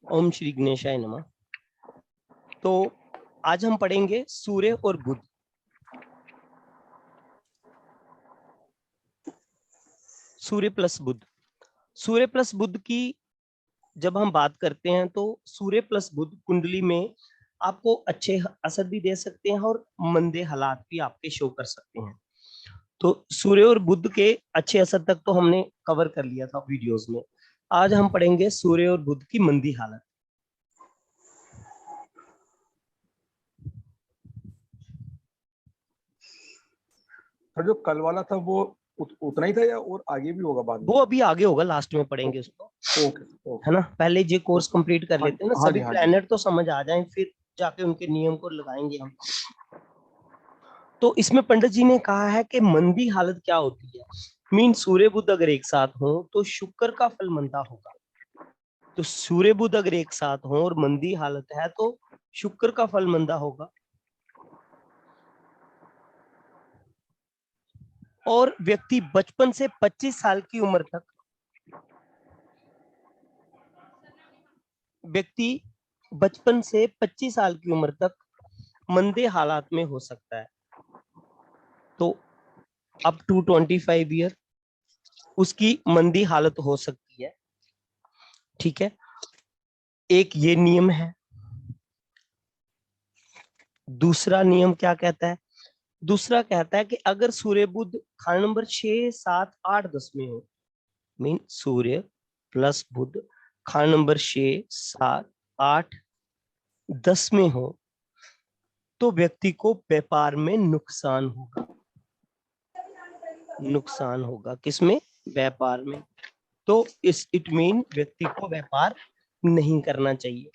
ओम श्री गणेशाय नमः। तो आज हम पढ़ेंगे सूर्य और बुध। सूर्य प्लस बुध। सूर्य प्लस बुध की जब हम बात करते हैं तो सूर्य प्लस बुध कुंडली में आपको अच्छे असर भी दे सकते हैं और मंदे हालात भी आपके शो कर सकते हैं। तो सूर्य और बुध के अच्छे असर तक तो हमने कवर कर लिया था वीडियोस में। आज हम पढ़ेंगे सूर्य और बुध की मंदी हालत। सर जो कल वाला था वो उतना ही था या और आगे भी होगा बाद में? वो अभी आगे होगा, लास्ट में पढ़ेंगे उसको, ओके है ना। पहले ये कोर्स ओके। कंप्लीट कर हाँ लेते हैं ना, हाँ सभी जी हाँ जी। प्लैनेट तो समझ आ जाएं, फिर जाके उनके नियम को लगाएंगे हम। तो इसमें पंडित जी ने कहा है कि मंदी हालत क्या होती है। मीन सूर्य बुध अगर एक साथ हो तो शुक्र का फल मंदा होगा। तो सूर्य बुध अगर एक साथ हो और मंदी हालत है तो शुक्र का फल मंदा होगा। और व्यक्ति बचपन से 25 साल की उम्र तक व्यक्ति बचपन से 25 साल की उम्र तक मंदे हालात में हो सकता है। तो अप टू 25 ईयर उसकी मंदी हालत हो सकती है। ठीक है, एक ये नियम है। दूसरा नियम क्या कहता है? दूसरा कहता है कि अगर सूर्य बुध खाना नंबर 6, 7, 8, 10 में हो, मीन सूर्य प्लस बुध खाना नंबर 6, 7, 8, 10 में हो तो व्यक्ति को व्यापार में नुकसान होगा। नुकसान होगा किसमें? व्यापार में। तो इट मीन व्यक्ति को व्यापार नहीं करना चाहिए।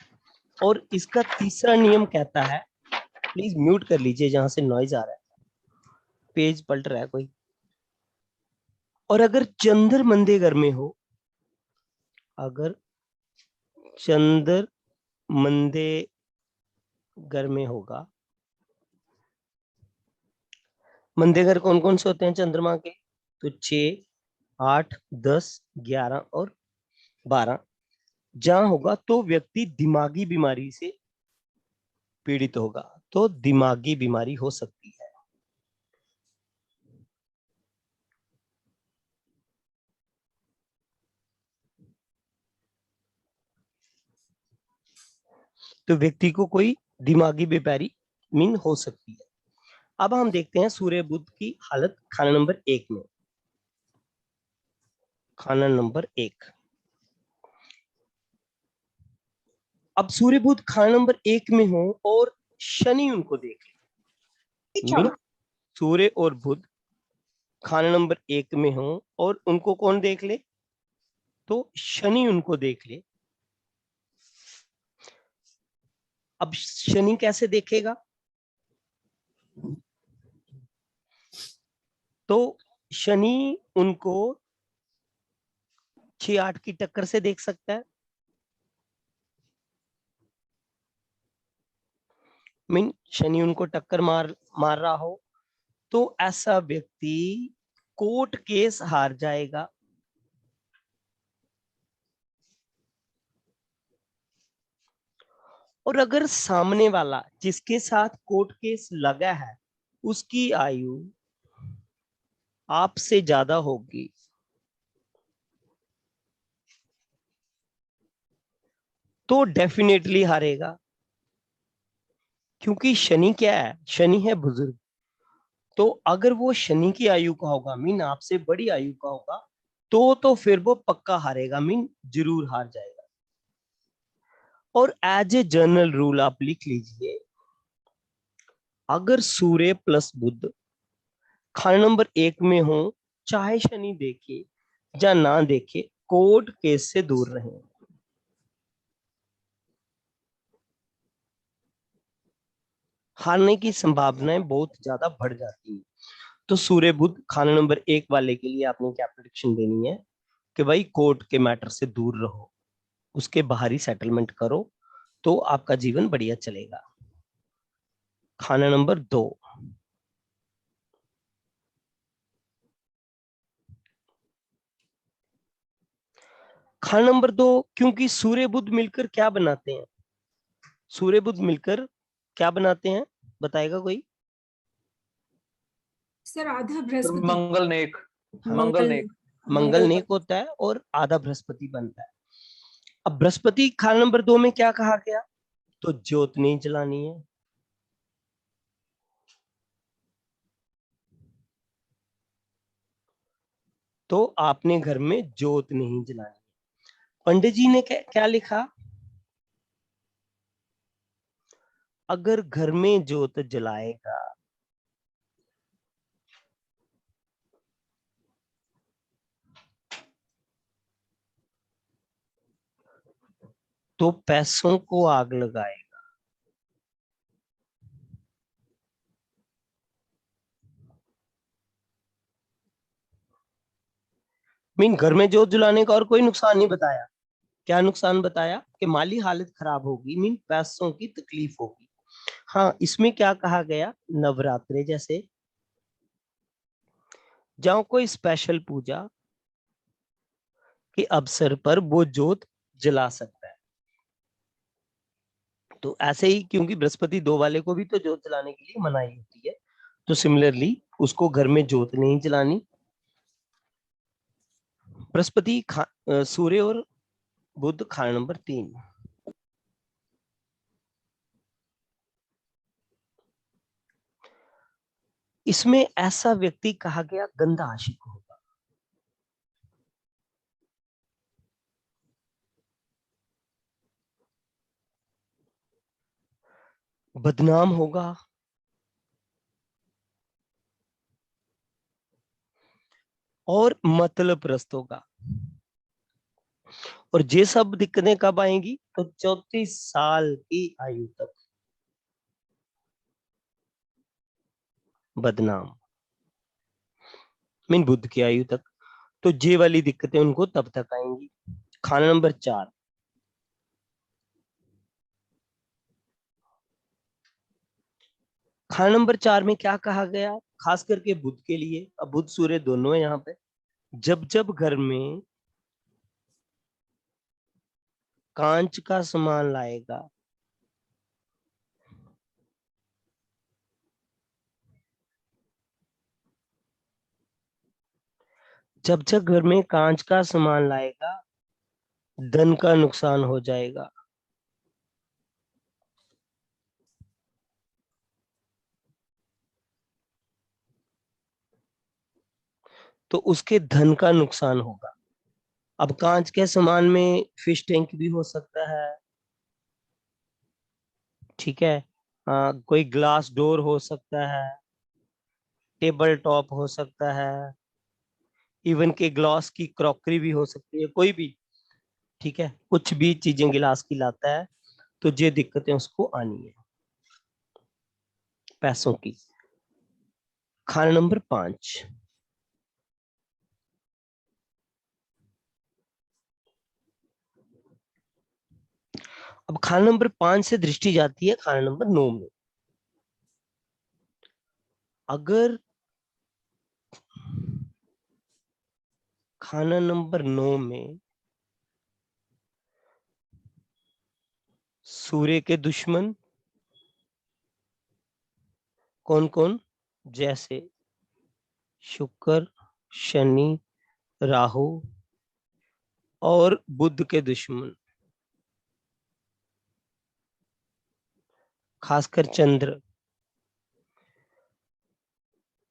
और इसका तीसरा नियम कहता है, प्लीज म्यूट कर लीजिए जहां से नॉइज आ रहा है, पेज पलट रहा है कोई। और अगर चंद्र मंदे घर में हो, अगर चंद्र मंदे घर में होगा, मंदे घर कौन कौन से होते हैं चंद्रमा के? तो 6, 8, 10, 11 और 12 जहां होगा तो व्यक्ति दिमागी बीमारी से पीड़ित होगा। तो दिमागी बीमारी हो सकती है। तो व्यक्ति को कोई दिमागी बीमारी मीन हो सकती है। अब हम देखते हैं सूर्य बुध की हालत खाना नंबर 1 में। खाना नंबर 1। अब सूर्य बुध खाना नंबर 1 में हो और शनि उनको देख ले, मीन सूर्य और बुध खाना नंबर 1 में हो और उनको कौन देख ले? तो शनि उनको देख ले। अब शनि कैसे देखेगा? तो शनि उनको 6, 8 की टक्कर से देख सकता है। मीन शनि उनको टक्कर मार रहा हो तो ऐसा व्यक्ति कोर्ट केस हार जाएगा। और अगर सामने वाला जिसके साथ कोर्ट केस लगा है उसकी आयु आपसे ज्यादा होगी तो डेफिनेटली हारेगा। क्योंकि शनि क्या है? शनि है बुजुर्ग। तो अगर वो शनि की आयु का होगा, मीन आपसे बड़ी आयु का होगा, तो फिर वो पक्का हारेगा, मीन जरूर हार जाएगा। और एज ए जनरल रूल आप लिख लीजिए, अगर सूर्य प्लस बुध खाना नंबर 1 में हो, चाहे शनि देखे या ना देखे, कोर्ट केस से दूर रहें। हारने की संभावनाएं बहुत ज्यादा बढ़ जाती है। तो सूर्य बुध खाना नंबर 1 वाले के लिए आपने क्या प्रेडिक्शन देनी है कि भाई कोर्ट के मैटर से दूर रहो, उसके बाहरी सेटलमेंट करो तो आपका जीवन बढ़िया चलेगा। खाना नंबर 2। खाना नंबर 2, क्योंकि सूर्य बुध मिलकर क्या बनाते हैं? सूर्य बुध मिलकर क्या बनाते हैं, बताएगा कोई? सर आधा फिर बृहस्पति। मंगल नेक। हाँ, मंगल नेक। मंगल नेक होता है और आधा बृहस्पति बनता है। अब बृहस्पति खाना नंबर 2 में क्या कहा गया? तो ज्योत नहीं जलानी है। तो आपने घर में ज्योत नहीं जलानी। पंडित जी ने क्या लिखा? अगर घर में ज्योत जलाएगा तो पैसों को आग लगाएगा। मीन घर में ज्योत जलाने का और कोई नुकसान नहीं बताया। क्या नुकसान बताया? कि माली हालत खराब होगी, मीन पैसों की तकलीफ होगी। हाँ, इसमें क्या कहा गया? नवरात्रे जैसे जहाँ कोई स्पेशल पूजा के अवसर पर वो ज्योत जला सकता है। तो ऐसे ही, क्योंकि बृहस्पति 2 वाले को भी तो ज्योत जलाने के लिए मनाही होती है, तो सिमिलरली उसको घर में ज्योत नहीं जलानी। बृहस्पति सूर्य और बुध खाना नंबर 3। इसमें ऐसा व्यक्ति कहा गया गंदा आशिक होगा, बदनाम होगा और मतलब प्रस्त होगा। और ये सब दिक्कतें कब आएंगी? तो 34 साल की आयु तक बदनाम, मीन बुद्ध की आयु तक। तो ये वाली दिक्कतें उनको तब तक आएंगी। खाना नंबर 4। खाना नंबर 4 में क्या कहा गया? खास करके बुध के लिए, अब बुध सूर्य दोनों है यहाँ पे। जब जब घर में कांच का सामान लाएगा, जब जब घर में कांच का सामान लाएगा धन का नुकसान हो जाएगा। तो उसके धन का नुकसान होगा। अब कांच के सामान में फिश टैंक भी हो सकता है, ठीक है, कोई ग्लास डोर हो सकता है, टेबल टॉप हो सकता है, इवन के ग्लास की क्रॉकरी भी हो सकती है, कोई भी, ठीक है, कुछ भी चीजें गिलास की लाता है तो ये दिक्कतें उसको आनी है पैसों की। खाना नंबर 5। अब खाना नंबर 5 से दृष्टि जाती है खाना नंबर 9 में। अगर खाना नंबर 9 में सूर्य के दुश्मन कौन कौन, जैसे शुक्र, शनि, राहु और बुध के दुश्मन खासकर चंद्र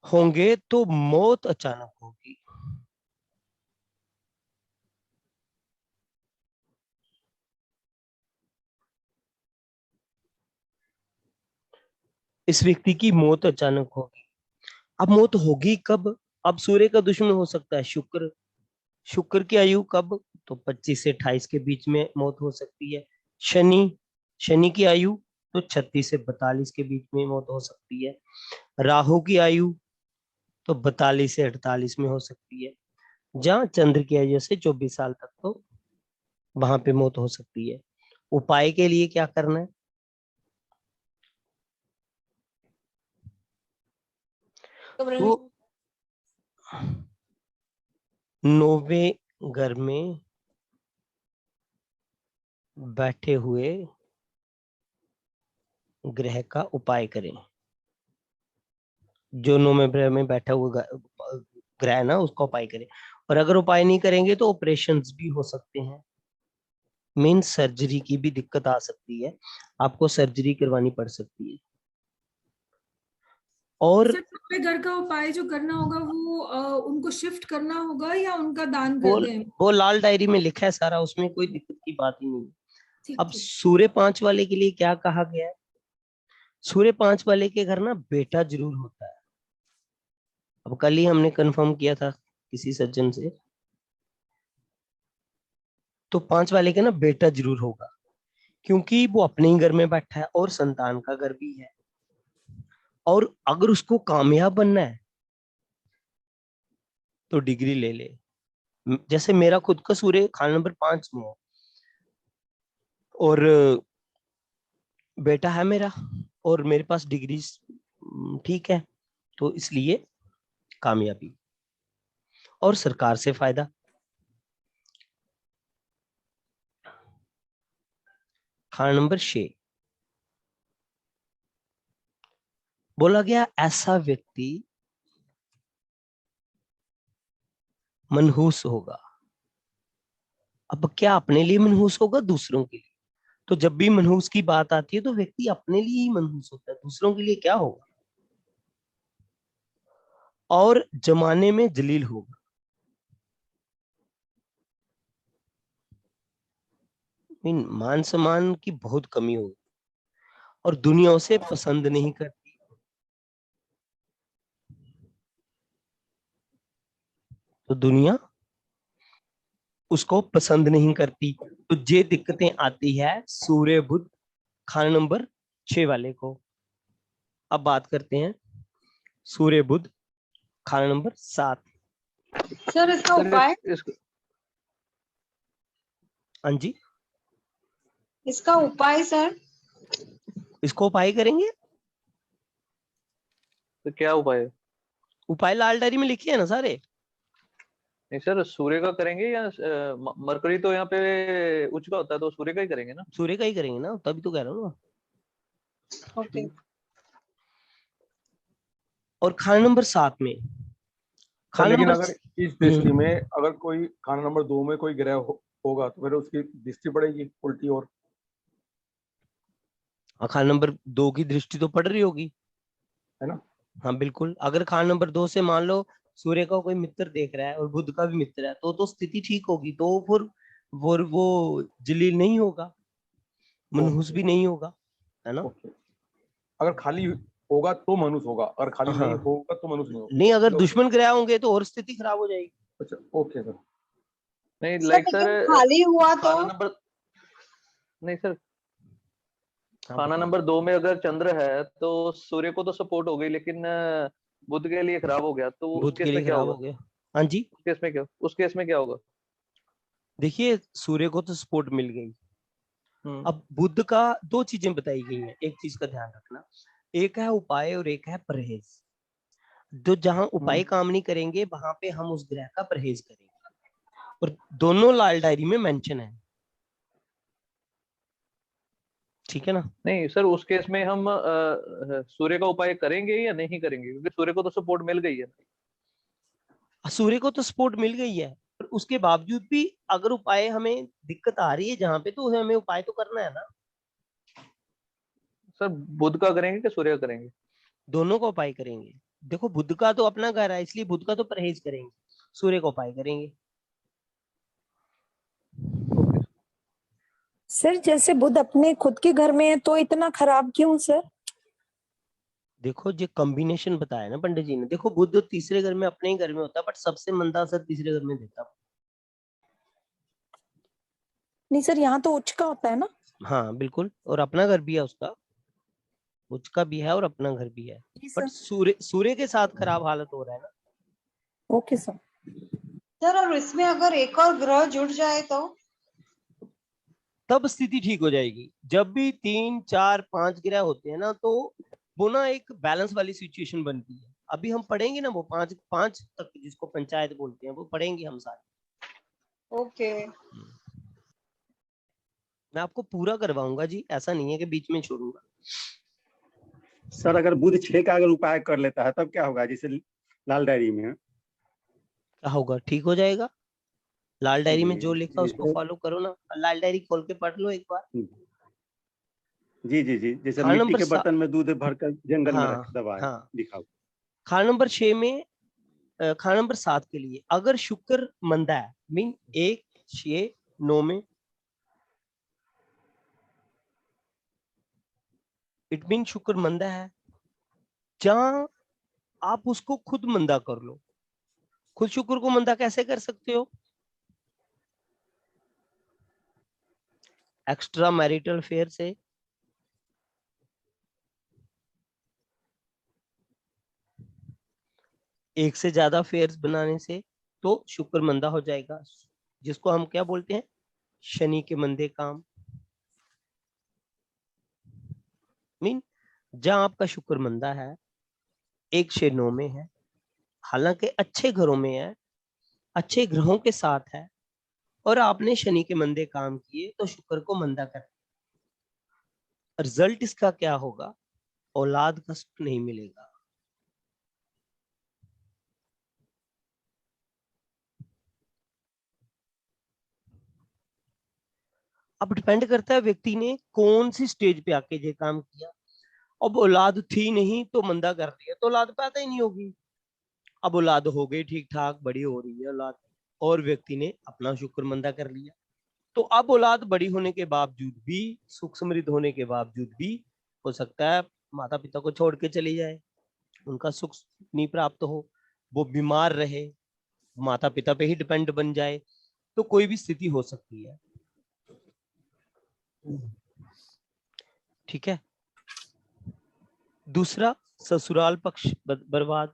होंगे तो मौत अचानक होगी। इस व्यक्ति की मौत अचानक होगी। अब मौत होगी कब? अब सूर्य का दुश्मन हो सकता है शुक्र। शुक्र की आयु कब? तो 25 से 28 के बीच में मौत हो सकती है। शनि, शनि की आयु तो 36 से 42 के बीच में मौत हो सकती है। राहु की आयु तो 42 से 48 में हो सकती है। जहाँ चंद्र की आयु से 24 साल तक, तो वहां पे मौत हो सकती है। उपाय के लिए क्या करना है? तो 9वें घर में बैठे हुए ग्रह का उपाय करें। जो नवम में बैठा हुआ ग्रह है ना, उसका उपाय करें। और अगर उपाय नहीं करेंगे तो ऑपरेशंस भी हो सकते हैं। मीन सर्जरी की भी दिक्कत आ सकती है, आपको सर्जरी करवानी पड़ सकती है। और सर पे घर का उपाय जो करना होगा वो उनको शिफ्ट करना होगा या उनका दान वो कर दें? वो लाल डायरी में लिखा है सारा, उसमें कोई दिक्कत की बात ही नहीं है। ठीक अब ठीक। सूर्य 5 वाले के लिए क्या कहा गया है? सूर्य 5 वाले के घर ना बेटा जरूर होता है। अब कल ही हमने कंफर्म किया था किसी सज्जन से, तो 5 वाले के ना बेटा जरूर होगा, क्योंकि वो अपने ही घर में बैठा है और संतान का घर भी है। और अगर उसको कामयाब बनना है तो डिग्री ले ले। जैसे मेरा खुद का सूर्य खाना नंबर 5 में है, और बेटा है मेरा, और मेरे पास डिग्री ठीक है, तो इसलिए कामयाबी और सरकार से फायदा। खाना नंबर 6, बोला गया ऐसा व्यक्ति मनहूस होगा। अब क्या अपने लिए मनहूस होगा, दूसरों के लिए? तो जब भी मनहूस की बात आती है तो व्यक्ति अपने लिए ही मनहूस होता है, दूसरों के लिए क्या होगा? और जमाने में जलील होगा। मान सम्मान की बहुत कमी होगी, और दुनिया उसे पसंद नहीं करती। तो दुनिया उसको पसंद नहीं करती। तो ये दिक्कतें आती है सूर्य बुध खाना नंबर 6 वाले को। अब बात करते हैं सूर्य बुध खाना नंबर 7। सर इसका उपाय? हाँ जी, इसका उपाय सर? इसको उपाय करेंगे। तो क्या उपाय है? उपाय लाल डायरी में लिखे हैं ना सारे। नहीं सर, सूर्य का करेंगे या मरकरी तो यहाँ पे उच्च का होता है, तो सूर्य का ही करेंगे ना? सूर्य का ही करेंगे ना, तभी तो कह रहा हूँ ना। ओके। और खाना नंबर 7 में खाना लेकिन नंबर अगर इस दृष्टि में अगर कोई खाना नंबर 2 में कोई ग्रह होगा तो फिर उसकी दृष्टि पड़ेगी उल्टी। और खाना नंबर 2 की दृष्टि तो पड़ रही होगी, है ना? हाँ बिल्कुल। अगर खाना नंबर 2 से मान लो सूर्य का कोई मित्र देख रहा है और बुध का भी मित्र है, तो स्थिति ठीक होगी। तो फिर वो जलील नहीं होगा, मनहूस भी नहीं होगा, है ना? ओके। अगर खाली होगा तो मनुष्य होगा, अगर खाली नहीं हाँ, होगा तो मनुष्य नहीं होगा। नहीं अगर तो दुश्मन ग्रह होंगे तो और स्थिति खराब हो जाएगी। अच्छा, ओके सर। नहीं सर लाइक लेकिन सर खाली हुआ तो? खाना नंबर, नहीं सर, खाना नंबर 2 में अगर चंद्र है तो सूर्य को तो सपोर्ट हो गई, लेकिन बुध के लिए खराब हो गया, तो उस बुध केस के लिए में क्या खराब होगा? हो गया। हाँ जी, उस केस में क्या होगा? देखिए सूर्य को तो सपोर्ट मिल गई। अब बुध का 2 चीजें बताई गई हैं, एक चीज का ध्यान रखना, एक है उपाय और एक है परहेज। तो जहां उपाय काम नहीं करेंगे वहां पे हम उस ग्रह का परहेज करेंगे, और दोनों लाल डायरी में मेंशन है, ठीक है ना? नहीं सर, उस केस में हम सूर्य का उपाय करेंगे या नहीं करेंगे, क्योंकि सूर्य को तो सपोर्ट मिल गई है। सूर्य को तो सपोर्ट मिल गई है, पर उसके बावजूद भी अगर उपाय हमें दिक्कत आ रही है जहां पे, तो हमें उपाय तो करना है ना। सर बुध का करेंगे कि सूर्य का करेंगे? दोनों का उपाय करेंगे। देखो बुध का तो अपना घर है, इसलिए बुध का तो परहेज करेंगे, सूर्य का उपाय करेंगे। सर जैसे बुध अपने खुद के घर में है तो इतना खराब क्यों सर? देखो जो कॉम्बिनेशन बताया ना पंडित जी ने, देखो बुध तीसरे घर में अपने ही घर में होता है, बट सबसे मंदा असर तीसरे घर में देता। नहीं सर, यहाँ तो उच्च का होता है ना? हाँ बिल्कुल, और अपना घर भी है उसका, उच्च का भी है और अपना घर भी है, बट सूर्य के साथ खराब हालत हो रहा है ना। Okay sir. सर और इसमें अगर एक और ग्रह जुड़ जाए तो? तब स्थिति ठीक हो जाएगी। जब भी 3 4 5 ग्रह होते हैं ना, तो वो ना एक बैलेंस वाली सिचुएशन बनती है। अभी हम पढ़ेंगे ना वो 5 5 तक, जिसको पंचायत बोलते हैं, वो पढ़ेंगे हम सारे। ओके। मैं आपको पूरा करवाऊंगा जी, ऐसा नहीं है कि बीच में छोड़ूंगा। सर अगर बुध 6 का अगर उपाय कर लेता है तब क्या होगा, जैसे लाल डायरी में? क्या होगा? ठीक हो जाएगा। लाल डायरी में जी जो लिखा उसको जैसे फॉलो करो ना। लाल डायरी खोल के पढ़ लो एक बार। जी जी जी, जैसे खाना मिट्टी नंबर के बर्तन में दूध भरकर जंगल में रख हाँ दबा है, हाँ। लिखा हुआ। खाना नंबर 6 में खाना नंबर 7 के लिए अगर शुक्र मंदा है, मीन 1 6 9 में, इट मीन शुक्र मंदा है। जहां आप उसको खुद मंदा कर लो। खुद शुक्र को मंदा कैसे कर सकते हो? एक्स्ट्रा मैरिटल अफेयर से, एक से ज्यादा अफेयर्स बनाने से, तो शुक्र मंदा हो जाएगा, जिसको हम क्या बोलते हैं? शनि के मंदे काम। मीन जहां आपका शुक्र मंदा है, 1 6 9 में है, हालांकि अच्छे घरों में है, अच्छे ग्रहों के साथ है, और आपने शनि के मंदे काम किए तो शुक्र को मंदा कर, रिजल्ट इसका क्या होगा? औलाद का सुख नहीं मिलेगा। अब डिपेंड करता है व्यक्ति ने कौन सी स्टेज पे आके ये काम किया। अब औलाद थी नहीं तो मंदा कर दिया तो औलाद पैदा ही नहीं होगी। अब औलाद हो गई ठीक ठाक, बड़ी हो रही है औलाद, और व्यक्ति ने अपना शुक्र मंदा कर लिया, तो अब औलाद बड़ी होने के बावजूद भी, सुख समृद्ध होने के बावजूद भी, हो सकता है माता पिता को छोड़ के चली जाए, उनका सुख नहीं प्राप्त हो, वो बीमार रहे, माता पिता पे ही डिपेंड बन जाए, तो कोई भी स्थिति हो सकती है। ठीक है। दूसरा, ससुराल पक्ष बर्बाद।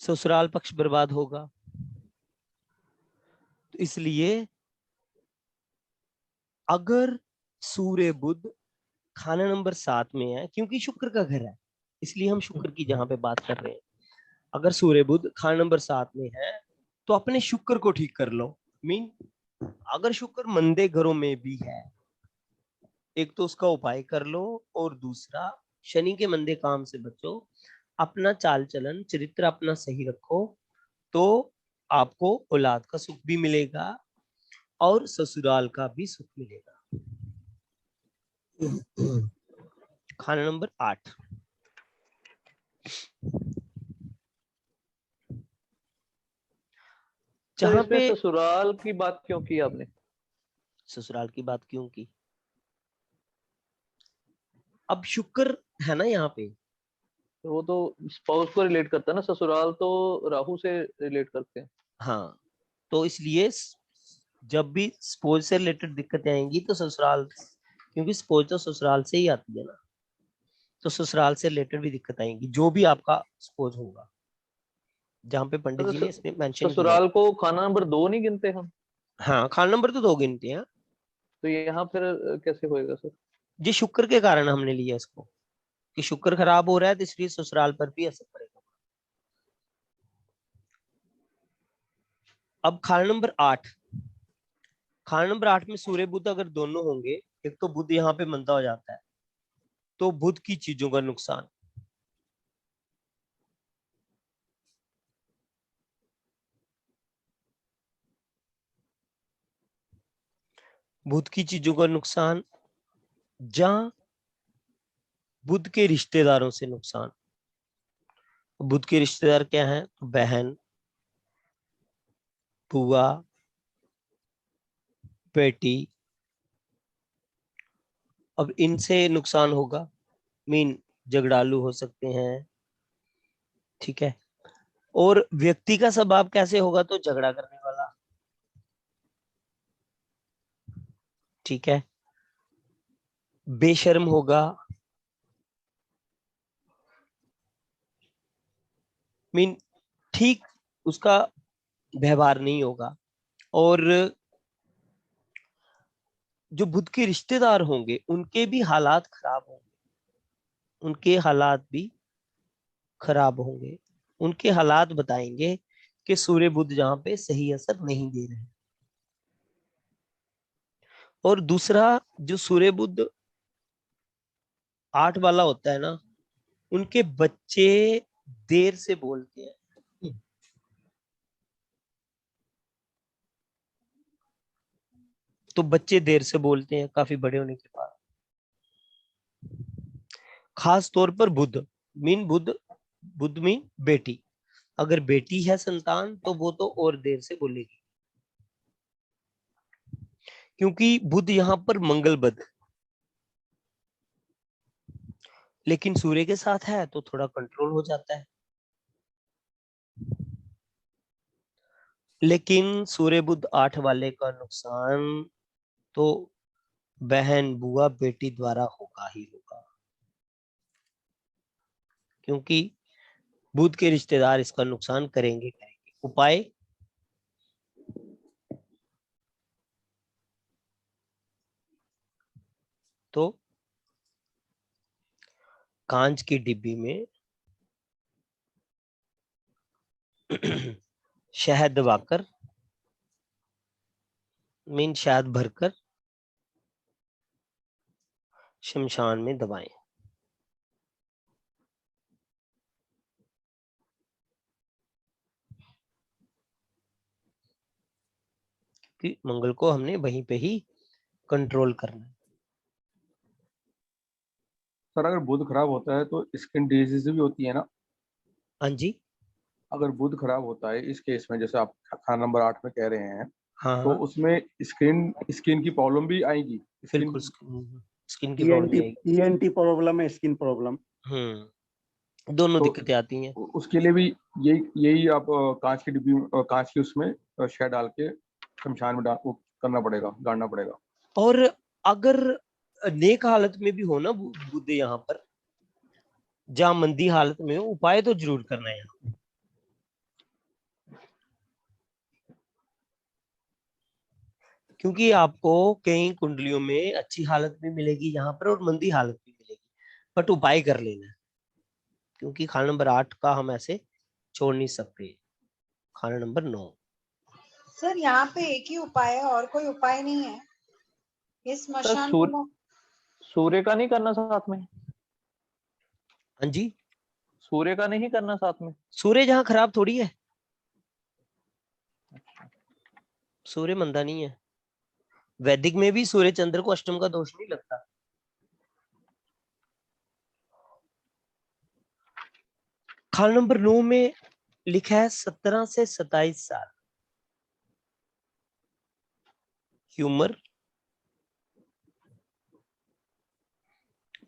ससुराल पक्ष बर्बाद होगा, तो इसलिए अगर सूर्य बुध खाना नंबर 7 में है, क्योंकि शुक्र का घर है, इसलिए हम शुक्र की जहां पे बात कर रहे हैं, अगर सूर्य बुध खाना नंबर 7 में है तो अपने शुक्र को ठीक कर लो। मीन अगर शुक्र मंदे घरों में भी है, एक तो उसका उपाय कर लो, और दूसरा शनि के मंदे काम से बचो, अपना चाल चलन चरित्र अपना सही रखो, तो आपको औलाद का सुख भी मिलेगा और ससुराल का भी सुख मिलेगा। खाना नंबर 8, सर जहां इसमें पे ससुराल की बात क्यों की आपने? ससुराल की बात क्यों की? अब शुक्र है ना यहाँ पे, वो तो स्पाउस को रिलेट करता है ना, ससुराल तो राहु से रिलेट करते हैं। हाँ, तो इसलिए जब भी स्पोज से रिलेटेड दिक्कतें आएंगी तो ससुराल, क्योंकि स्पोज तो ससुराल से ही आती है ना, तो ससुराल से रिलेटेड भी दिक्कत आएंगी, जो भी आपका स्पोज होगा, जहाँ पे पंडित तो जी ने इसमें मेंशन किया है। ससुराल को खाना नंबर 2 नहीं गिनते हम? हाँ, खान नंबर तो 2 गिनते हैं। तो यहाँ फिर कैसे होएगा सर? ये शुक्र के कारण हमने लिया इसको, कि शुक्र खराब हो रहा है तो इसलिए ससुराल पर भी असर पड़ेगा। अब खाना नंबर 8, खाना नंबर 8 में सूर्य बुध अगर दोनों होंगे, एक तो बुध यहाँ पे मंदा हो जाता है, तो बुध की चीजों का नुकसान, बुध की चीजों का नुकसान, जहां बुध के रिश्तेदारों से नुकसान। बुध के रिश्तेदार क्या हैं? तो बहन, बुआ, बेटी, अब इनसे नुकसान होगा, मीन झगड़ालू हो सकते हैं। ठीक है। और व्यक्ति का स्वभाव कैसे होगा? तो झगड़ा करने वाला। ठीक है। बेशर्म होगा, मीन ठीक उसका व्यवहार नहीं होगा। और जो बुध के रिश्तेदार होंगे उनके भी हालात खराब होंगे, उनके हालात भी खराब होंगे। उनके हालात बताएंगे कि सूर्य बुध जहां पे सही असर नहीं दे रहे। और दूसरा, जो सूर्य बुध 8 वाला होता है ना, उनके बच्चे देर से बोलते हैं। तो बच्चे देर से बोलते हैं काफी बड़े होने के बाद। खास तौर पर बुध मीन बेटी। अगर बेटी है संतान तो वो तो और देर से बोलेगी, क्योंकि बुध यहाँ पर मंगल बुध, लेकिन सूर्य के साथ है तो थोड़ा कंट्रोल हो जाता है। लेकिन सूर्य बुध 8 वाले का नुकसान तो बहन, बुआ, बेटी द्वारा होगा ही होगा, क्योंकि बुध के रिश्तेदार इसका नुकसान करेंगे। उपाय, तो कांच की डिब्बी में शहद दबाकर मीन शहद भरकर शमशान में दबाएं। कि मंगल को हमने वहीं पे ही कंट्रोल करना है। सर अगर बुध खराब होता है तो स्किन डिजीज भी होती है ना? हाँ जी, अगर बुध खराब होता है इस केस में, जैसे आप खाना नंबर 8 में कह रहे हैं, हाँ तो हाँ, उसमें स्किन की प्रॉब्लम भी आएगी? बिल्कुल स्किन की प्रॉब्लम आएगी। ईएनटी प्रॉब्लम है, स्किन प्रॉब्लम। दोनों तो दिक्कतें आती हैं। उसके लिए भी यही यही आप कांच की डिब्बी कांच की उसमें शहद डाल के शमशान में वो करना पड़ेगा, गाड़ना पड़ेगा। और अगर नेक हालत में भी हो ना बुध यहाँ पर, जहाँ मंदी हालत में हो, उपाय तो जरूर करना है यहाँ। क्योंकि आपको कई कुंडलियों में अच्छी हालत भी मिलेगी यहाँ पर और मंदी हालत भी मिलेगी, बट उपाय कर लेना है, क्योंकि खाना नंबर 8 का हम ऐसे छोड़ नहीं सकते। खाना नंबर 9। सर यहाँ पे एक ही उपाय है, और कोई उपाय नहीं है इस सर मशान को? सूर्य का नहीं करना साथ में? हाँ जी, सूर्य का नहीं करना साथ में? सूर्य जहाँ खराब थोड़ी है, सूर्य मंदा नहीं है। वैदिक में भी सूर्य चंद्र को अष्टम का दोष नहीं लगता। खाना नंबर 9 में लिखा है 17 से 27 साल की उम्र,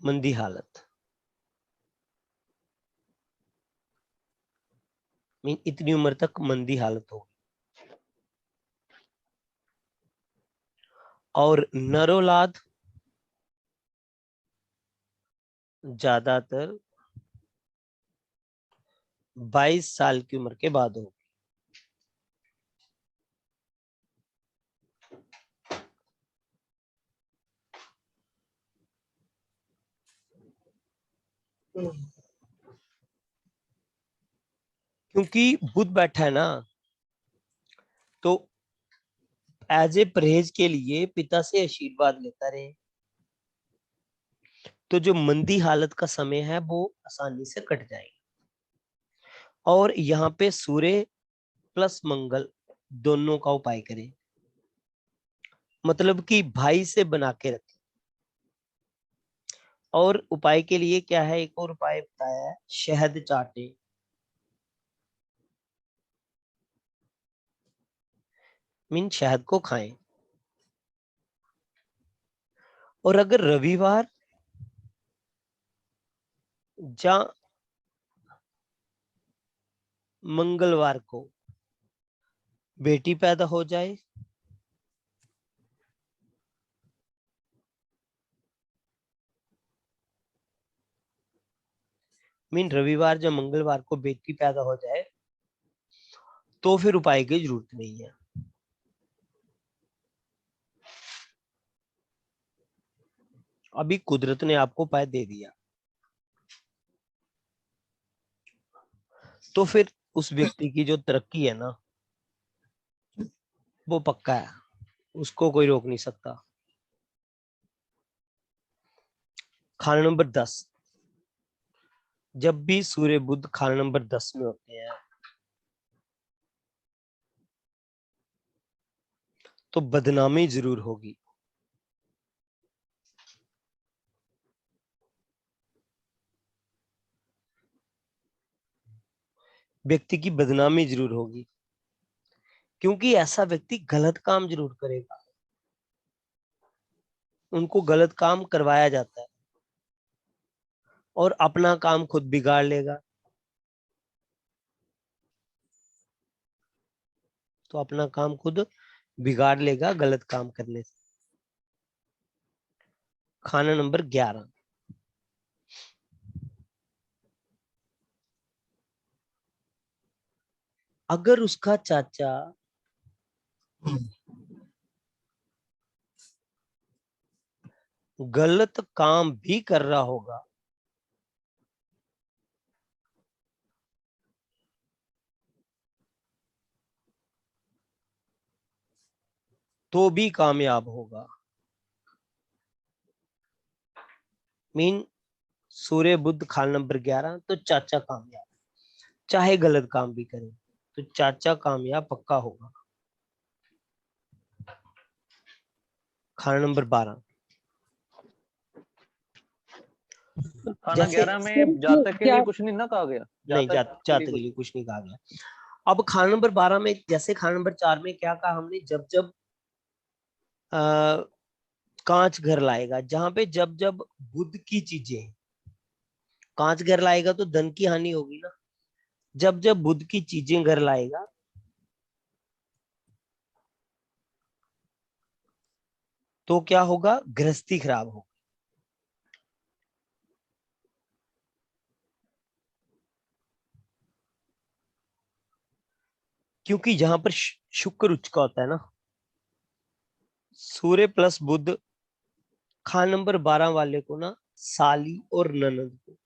मंदी हालत। मीन इतनी उम्र तक मंदी हालत होगी। और नरोलाद ज्यादातर 22 साल की उम्र के बाद होगी। क्योंकि बुध बैठा है ना, तो एज ए परहेज के लिए पिता से आशीर्वाद लेता रहे, तो जो मंदी हालत का समय है वो आसानी से कट जाएगा। और यहाँ पे सूर्य प्लस मंगल दोनों का उपाय करें, मतलब कि भाई से बना के रखें। और उपाय के लिए क्या है, एक और उपाय बताया है, शहद चाटे। मीन शहद को खाएं। और अगर रविवार या मंगलवार को बेटी पैदा हो जाए, मीन रविवार या मंगलवार को बेटी पैदा हो जाए, तो फिर उपाय की जरूरत नहीं है। अभी कुदरत ने आपको उपाय दे दिया, तो फिर उस व्यक्ति की जो तरक्की है ना वो पक्का है, उसको कोई रोक नहीं सकता। खाना नंबर 10, जब भी सूर्य बुध खाना नंबर 10 में होते हैं तो बदनामी जरूर होगी। व्यक्ति की बदनामी जरूर होगी, क्योंकि ऐसा व्यक्ति गलत काम जरूर करेगा, उनको गलत काम करवाया जाता है और अपना काम खुद बिगाड़ लेगा। तो अपना काम खुद बिगाड़ लेगा गलत काम करने से। खाना नंबर 11, अगर उसका चाचा गलत काम भी कर रहा होगा तो भी कामयाब होगा। मीन सूर्य बुध खाना नंबर 11 तो चाचा कामयाब, चाहे गलत काम भी करे तो चाचा कामयाब पक्का होगा। खाना नंबर 12, खाना जैसे 11 में जातक के लिए कुछ नहीं ना कहा गया, नहीं, जातक के लिए कुछ नहीं कहा गया। अब खाना नंबर 12 में, जैसे खाना नंबर 4 में क्या कहा हमने, जब जब कांच घर लाएगा, जहां पे जब जब बुध की चीजें कांच घर लाएगा तो धन की हानि होगी ना। जब जब बुध की चीजें घर लाएगा तो क्या होगा, गृहस्थी खराब होगी। क्योंकि जहां पर शुक्र उच्च का होता है ना, सूर्य प्लस बुध खान नंबर 12 वाले को ना साली और ननद को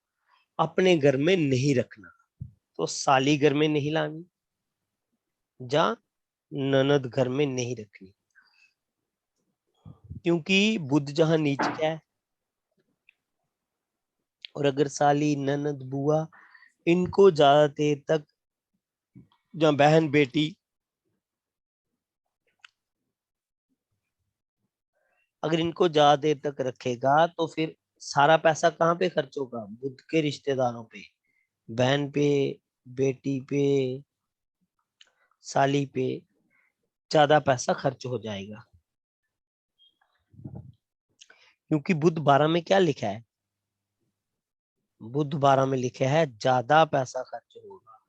अपने घर में नहीं रखना। तो साली घर में नहीं लानी, जा ननद घर में नहीं रखनी, क्योंकि बुध जहां नीच का है और अगर साली ननद बुआ इनको ज्यादा देर तक, जहां बहन बेटी, अगर इनको ज्यादा देर तक रखेगा तो फिर सारा पैसा कहाँ पे खर्च होगा, बुध के रिश्तेदारों पे, बहन पे, बेटी पे, साली पे ज्यादा पैसा खर्च हो जाएगा। क्योंकि बुध 12 में क्या लिखा है, बुध 12 में लिखा है ज्यादा पैसा खर्च होगा।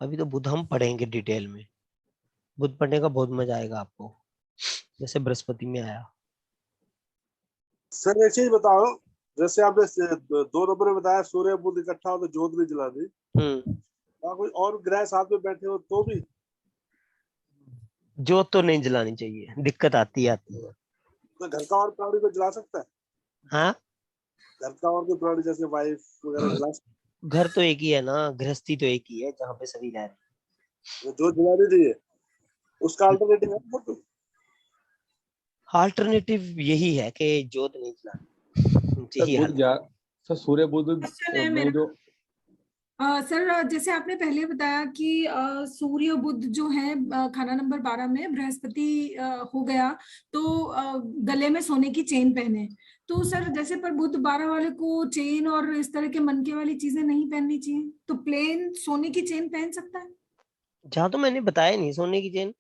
अभी तो बुध हम पढ़ेंगे डिटेल में, बुध पढ़ने का बहुत मजा आएगा आपको, जैसे बृहस्पति में आया। सर एक चीज बताओ, जैसे आपने 2 नंबर में बताया सूर्य बुध इकट्ठा हो तो जोत भी जला दी, कोई और ग्रह साथ में बैठे हो तो भी जोत तो नहीं जलानी चाहिए, दिक्कत आती है। तो घर का और प्राणी को जला सकता है? हाँ, घर का और कोई प्राणी जैसे वाइफ वगैरह जला सकता घर तो एक ही है ना, गृहस्थी तो एक ही है जहाँ पे सभी रह रहे हैं। है? जोत जलानी चाहिए, उसका अल्टरनेटिव है? अल्टरनेटिव यही है कि जोत नहीं जलानी चाहिए। सर सूर्य बुध क्वेश्चन है में मेरा। जो सर जैसे आपने पहले बताया कि सूर्य बुध जो है खाना नंबर 12 में बृहस्पति हो गया तो गले में सोने की चेन पहने, तो सर जैसे पर बुध 12 वाले को चेन और इस तरह के मनके वाली चीजें नहीं पहननी चाहिए, तो प्लेन सोने की चेन पहन सकता है? जहाँ तो मैंने बताया नहीं सोने की चेन।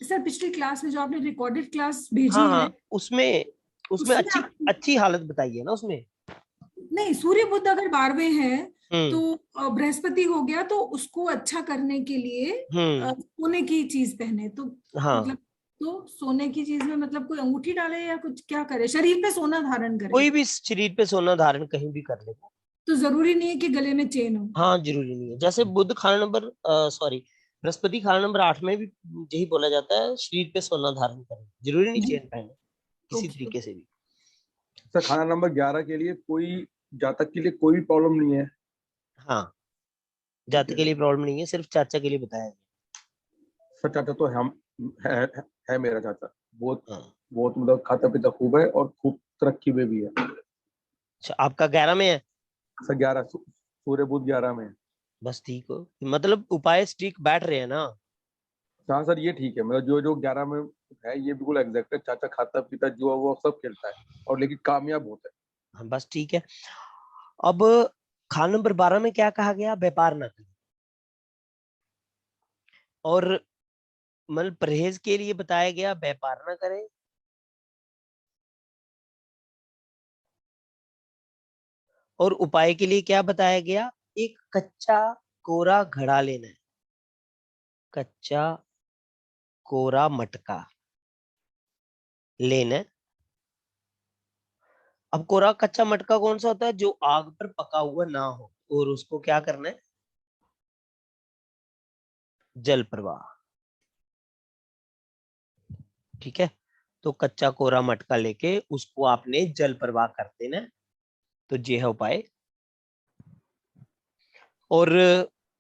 सर पिछली क्लास में जो आपने रिकॉर्डेड क्लास भेजी हाँ है हाँ, उसमें उसमें अच्छी हालत बताई है ना उसमें। नहीं, सूर्य बुध अगर 12वें है तो हम्म बृहस्पति हो गया, तो उसको अच्छा करने के लिए सोने की चीज पहने, तो हाँ, मतलब तो सोने की चीज में मतलब कोई अंगूठी डाले या कुछ क्या करे, शरीर पे सोना धारण करे? कोई भी शरीर पे सोना धारण कहीं भी कर लेगा। तो जरूरी नहीं है कि गले में चेन हो? हाँ, जरूरी नहीं है। जैसे बुध खाना नंबर सॉरी बृहस्पति खाना नंबर 8 में भी यही बोला जाता है, शरीर पे सोना धारण करें, जरूरी नहीं चेन पहने किसी तरीके से भी। सर खाना नंबर 11 के लिए कोई जातक के लिए कोई प्रॉब्लम नहीं है, हाँ, जाति के लिए प्रॉब्लम नहीं है, सिर्फ चाचा के लिए बताया गया। सर चाचा तो हम है मेरा चाचा, बहुत हाँ। बहुत मतलब खाता पीता खूब है और खूब तरक्की में भी है। अच्छा, आपका 11 में है? सर 11 सूर्य बुध 11 में है। बस ठीक हो, मतलब उपाय स्ट्रीक बैठ रहे हैं ना। हाँ सर ये ठीक है, मतलब जो जो 11 में है ये बिल्कुल एग्जैक्ट है। चाचा खाता पीता जो वो सब खेलता है और लेकिन कामयाब बहुत है। हाँ बस ठीक है। अब खान नंबर 12 में क्या कहा गया? व्यापार ना करें। और मतलब परहेज के लिए बताया गया व्यापार ना करें। और उपाय के लिए क्या बताया गया? एक कच्चा कोरा घड़ा लेना है, कच्चा कोरा मटका लेना है। अब कोरा कच्चा मटका कौन सा होता है? जो आग पर पका हुआ ना हो, और उसको क्या करना है? जल प्रवाह। ठीक है, तो कच्चा कोरा मटका लेके उसको आपने जल प्रवाह कर देना है। तो ये है उपाय। और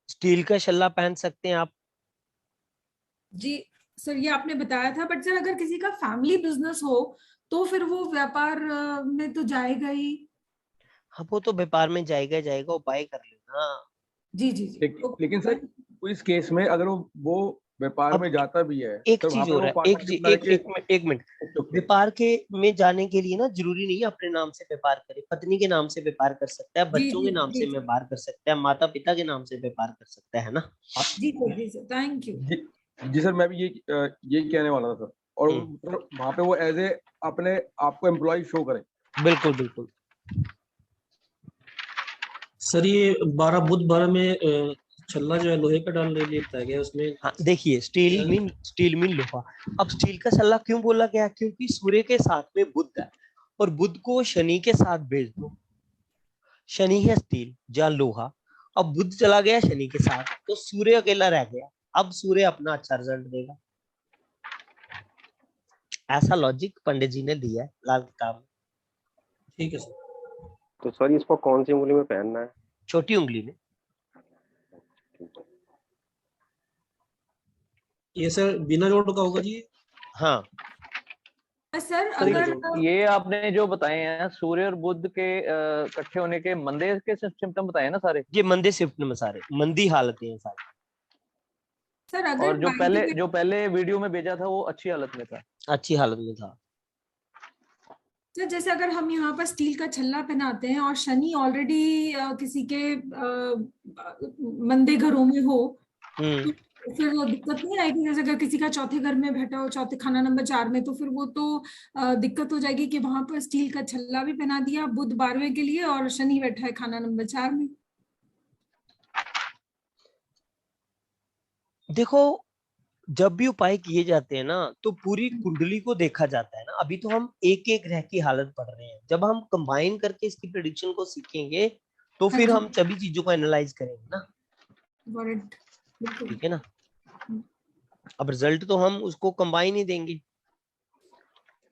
स्टील का छल्ला पहन सकते हैं आप। जी सर, ये आपने बताया था, बट सर अगर किसी का फैमिली बिजनेस हो तो फिर वो व्यापार में तो जाएगा ही। हाँ, वो तो व्यापार में जाएगा जाएगा, उपाय कर लेना। जी जी जी। लेकिन सर इस केस में अगर वो व्यापार अब में जाता भी है एक तो वहां चीज पे हो वो रहा है, पार्टनरशिप ना एक मिनट। व्यापार के में जाने के लिए ना जरूरी नहीं है अपने नाम से व्यापार करे। पत्नी के नाम से व्यापार कर सकता है, जी बच्चों जी के नाम से जी व्यापार कर सकता है, माता पिता के नाम से व्यापार कर सकता है ना। जी सर, जी सर, थैंक यू। जी सर मैं भी ये कहने वाला था सर। और वहां पे वो एज ए अपने आपको एम्प्लॉय शो करे। बिल्कुल बिल्कुल। सर ये 12 बुध 12 में छल्ला जो है लोहे का डालने के लिए बताया गया उसमें। हाँ देखिए, स्टील मीन लोहा। अब स्टील का छल्ला क्यों बोला गया? क्योंकि सूर्य के साथ में बुध है, और बुध को शनि के साथ भेज दो। शनि है स्टील या लोहा, अब बुध चला गया शनि के साथ, तो सूर्य अकेला रह गया। अब सूर्य अपना अच्छा रिजल्ट देगा। ऐसा लॉजिक पंडित जी ने दिया है लाल किताब में। ठीक है सर। तो सर इसको कौन सी उंगली में पहनना है? छोटी उंगली में। ये सर बिना जोड़ का होगा जी? हाँ सर सर अगर ये आपने जो बताए हैं सूर्य और बुध के इकट्ठे होने के मंदे के सिम्टम बताए ना सारे? ये मंदे सिम्टम सारे, मंदी हालतें हैं सारी। सर अगर और जो पहले वीडियो में भेजा था वो अच्छी हालत में था? अच्छी हालत में था। सर जैसे अगर हम यहाँ पर स्टील का छल्ला पहनाते हैं और शनि ऑलरेडी किसी के मंदे घरों में हो, तो फिर वो दिक्कत नहीं आएगी? जैसे अगर किसी का चौथे घर में बैठा हो, चौथे खाना नंबर 4 में, तो फिर वो तो दिक्कत हो जाएगी कि वहां पर स्टील का छल्ला भी पहना दिया बुध 12वें के लिए और शनि बैठा है खाना नंबर 4 में। देखो, जब भी उपाय किए जाते हैं ना तो पूरी कुंडली को देखा जाता है ना। अभी तो हम एक एक ग्रह की हालत पढ़ रहे हैं, जब हम कंबाइन करके इसकी प्रेडिक्शन को सीखेंगे तो फिर हम सभी चीजों को एनालाइज करेंगे ना। ठीक है ना। अब रिजल्ट तो हम उसको कंबाइन ही देंगे।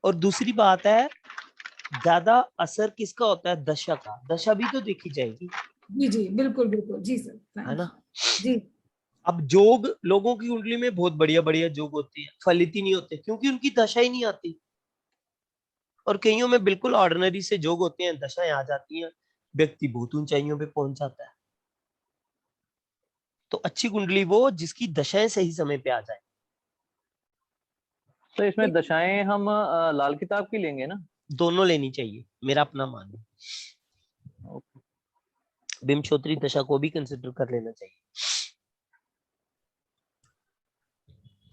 और दूसरी बात है, ज्यादा असर किसका होता है? दशा का। दशा भी तो देखी जाएगी। जी जी बिल्कुल बिल्कुल, जी सर, है ना। जी। अब जोग, लोगों की कुंडली में बहुत बढ़िया बढ़िया जोग होते हैं, फलित ही नहीं होते क्योंकि उनकी दशा ही नहीं आती। और कईयों में बिल्कुल ऑर्डिनरी से जोग होते हैं, दशाएं आ जाती हैं, व्यक्ति बहुत ऊंचाइयों पे पहुंच जाता है। तो अच्छी कुंडली वो जिसकी दशाएं सही समय पे आ जाए। तो इसमें दशाएं हम लाल किताब की लेंगे ना? दोनों लेनी चाहिए, मेरा अपना मानना। बिम्बछोत्री दशा को भी कंसिडर कर लेना चाहिए।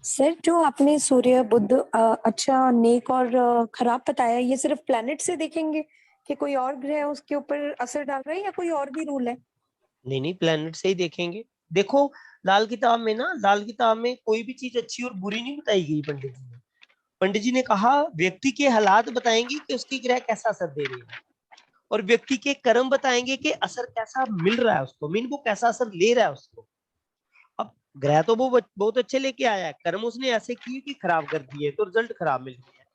सर जो आपने सूर्य बुध अच्छा नेक और खराब बताया, ये सिर्फ प्लैनेट से देखेंगे कि कोई और ग्रह उसके ऊपर असर डाल रहा है या कोई और भी रूल है? नहीं, प्लेनेट से ही देखेंगे। देखो, लाल किताब में ना, लाल किताब में कोई भी चीज अच्छी और बुरी नहीं बताई गई पंडित जी ने। पंडित जी ने कहा व्यक्ति के हालात बताएंगे कि उसके ग्रह कैसा असर दे रहे हैं, और व्यक्ति के कर्म बताएंगे कि असर कैसा मिल रहा है उसको, मीन वो कैसा असर ले रहा है उसको। अब ग्रह तो वो बहुत अच्छे लेके आया है, कर्म उसने ऐसे किए कि खराब कर दिए तो रिजल्ट खराब मिल गया।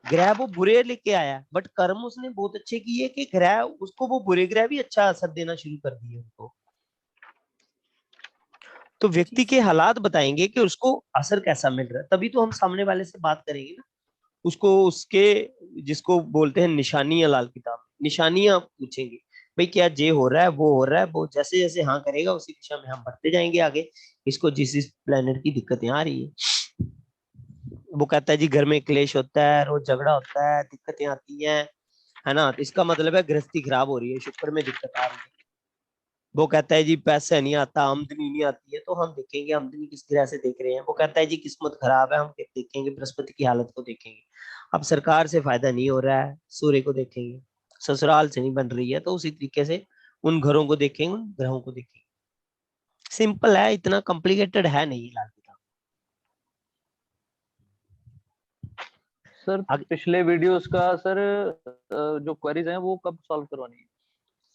ग्रह वो बुरे लेके आया, बट कर्म उसने बहुत अच्छे किए कि ग्रह उसको, वो बुरे ग्रह भी अच्छा असर देना शुरू कर दिए उनको। तो व्यक्ति के हालात बताएंगे कि उसको असर कैसा मिल रहा है, तभी तो हम सामने वाले से बात करेंगे ना। उसको उसके जिसको बोलते हैं निशानियां, लाल किताब निशानियां पूछेंगे, भाई क्या ये हो रहा है, वो हो रहा है, वो जैसे जैसे हाँ करेगा उसी दिशा में हम बढ़ते जाएंगे आगे। इसको जिस प्लेनेट की दिक्कतें आ रही है, वो कहता है जी घर में क्लेश होता है, रोज झगड़ा होता है, दिक्कतें आती हैं, है ना, तो इसका मतलब है गृहस्थी खराब हो रही है, शुक्र में दिक्कत आ रही है। वो कहता है जी पैसा नहीं आता, आमदनी नहीं आती है, तो हम देखेंगे आमदनी किस तरह से देख रहे हैं। वो कहता है जी किस्मत खराब है, हम देखेंगे बृहस्पति की हालत को देखेंगे। अब सरकार से फायदा नहीं हो रहा है, सूर्य को देखेंगे। ससुराल से नहीं बन रही है, तो उसी तरीके से उन घरों को देखेंगे, उन ग्रहों को देखेंगे। सिंपल है, इतना कॉम्प्लिकेटेड है नहीं लाल किताब। सर पिछले वीडियोस का सर जो क्वेरीज हैं वो कब सॉल्व करवानी है?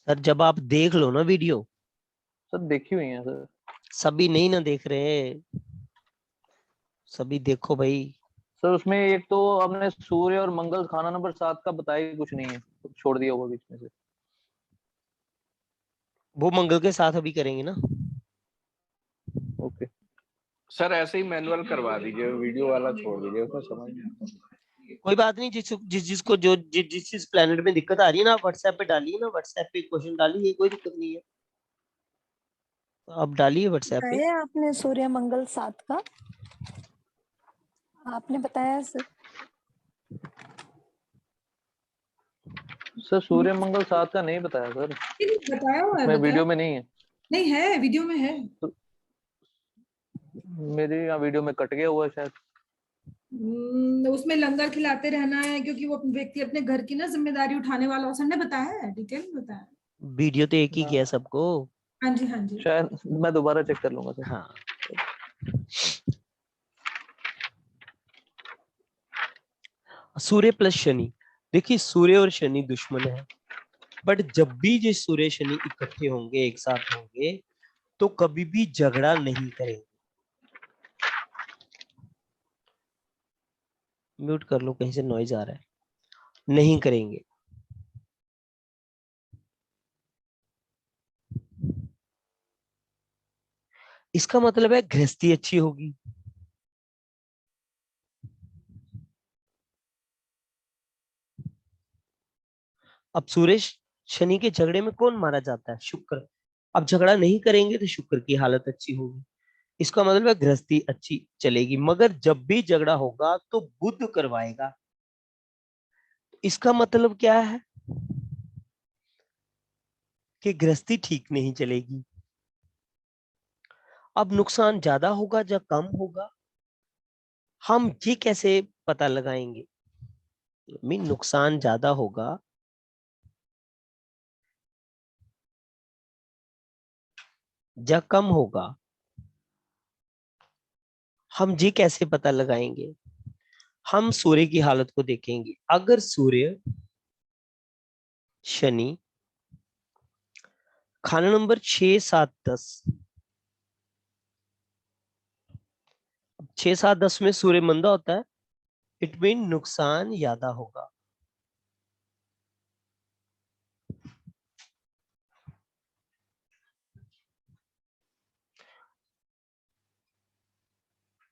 सर जब आप देख लो ना वीडियो। सर देखी हुई है सर। सभी नहीं ना देख रहे, सभी देखो भाई। सर उसमें एक तो हमने सूर्य और मंगल खाना नंबर 7 का बताया ही कुछ नहीं है, तो छोड़ दिया होगा बीच में से। वो मंगल के साथ अभी करेंगे ना। ओके सर ऐसे ही मैनुअल करवा दीजिए, वीडियो वाला छोड़ दीजिए, उसमें समझ नहीं आता। कोई बात नहीं, जिसको जो जिस प्लेनेट में दिक्कत आ रही है ना, व्हाट्सएप पे डालिए ना, व्हाट्सएप पे क्वेश्चन डालिए, कोई दिक्कत नहीं है, आप डालिए व्हाट्सएप पे। बताया आपने सूर्य मंगल 7 का आपने बताया सर। सर सूर्य मंगल 7 का नहीं बताया सर, बताया हुआ है, मैं बताया। वीडियो में नहीं है। नहीं है, वीडियो में है। मेरे यहाँ वीडियो में कट गया हुआ है शायद। उसमें लंगर खिलाते रहना है, क्योंकि वो व्यक्ति अपने घर की ना जिम्मेदारी उठाने वाला हो। सर ने बताया है, डिटेल में बताया। वीडियो तो एक ही किया सबको। हाँ जी, हाँ जी। शायद मैं दोबारा चेक कर लूंगा सर। हाँ। सूर्य प्लस शनि, देखिए सूर्य और शनि दुश्मन है, बट जब भी ये सूर्य शनि इकट्ठे होंगे, एक साथ होंगे, तो कभी भी झगड़ा नहीं करेंगे। म्यूट कर लो, कहीं से नॉइज आ रहा है। नहीं करेंगे। इसका मतलब है गृहस्थी अच्छी होगी। अब सूर्य शनि के झगड़े में कौन मारा जाता है? शुक्र। अब झगड़ा नहीं करेंगे तो शुक्र की हालत अच्छी होगी। इसका मतलब है गृहस्थी अच्छी चलेगी। मगर जब भी झगड़ा होगा तो बुध करवाएगा। इसका मतलब क्या है कि गृहस्थी ठीक नहीं चलेगी। अब नुकसान ज्यादा होगा या कम होगा, हम ये कैसे पता लगाएंगे? नुकसान ज्यादा होगा या कम होगा, हम ये कैसे पता लगाएंगे? हम सूर्य की हालत को देखेंगे। अगर सूर्य शनि खाना नंबर 6, 7, 10, 6, 7, 10 में सूर्य मंदा होता है, इट मीन नुकसान ज्यादा होगा।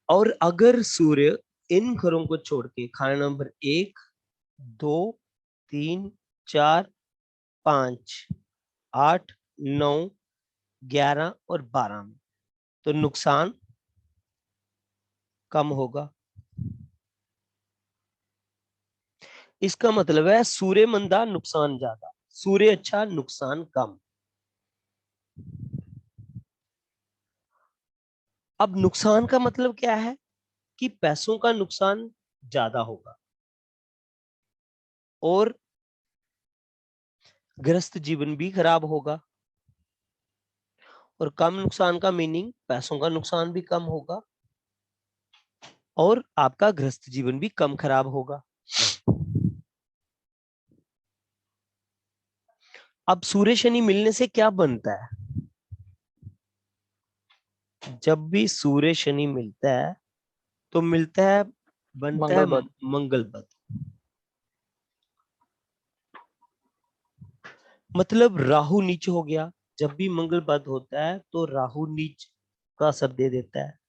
और अगर सूर्य इन घरों को छोड़ के खाना नंबर 1, 2, 3, 4, 5, 8, 9, 11 और 12 में, तो नुकसान कम होगा। इसका मतलब है सूर्य मंदा नुकसान ज्यादा, सूर्य अच्छा नुकसान कम। अब नुकसान का मतलब क्या है कि पैसों का नुकसान ज्यादा होगा और गृहस्थ जीवन भी खराब होगा। और कम नुकसान का मीनिंग पैसों का नुकसान भी कम होगा और आपका गृहस्थ जीवन भी कम खराब होगा। अब सूर्य शनि मिलने से क्या बनता है? जब भी सूर्य शनि मिलता है तो मिलता है, बनता है मंगल बद। मंगल बद। मतलब राहु नीच हो गया। जब भी मंगल बद होता है तो राहु नीच का असर दे देता है।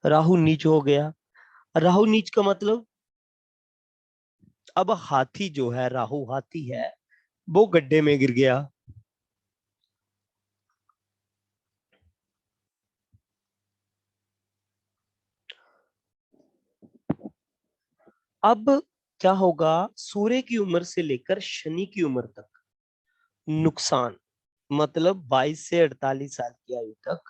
राहु नीच हो गया। राहु नीच का मतलब, अब हाथी जो है, राहु हाथी है, वो गड्ढे में गिर गया। अब क्या होगा, सूर्य की उम्र से लेकर शनि की उम्र तक नुकसान, मतलब 22 से 48 साल की आयु तक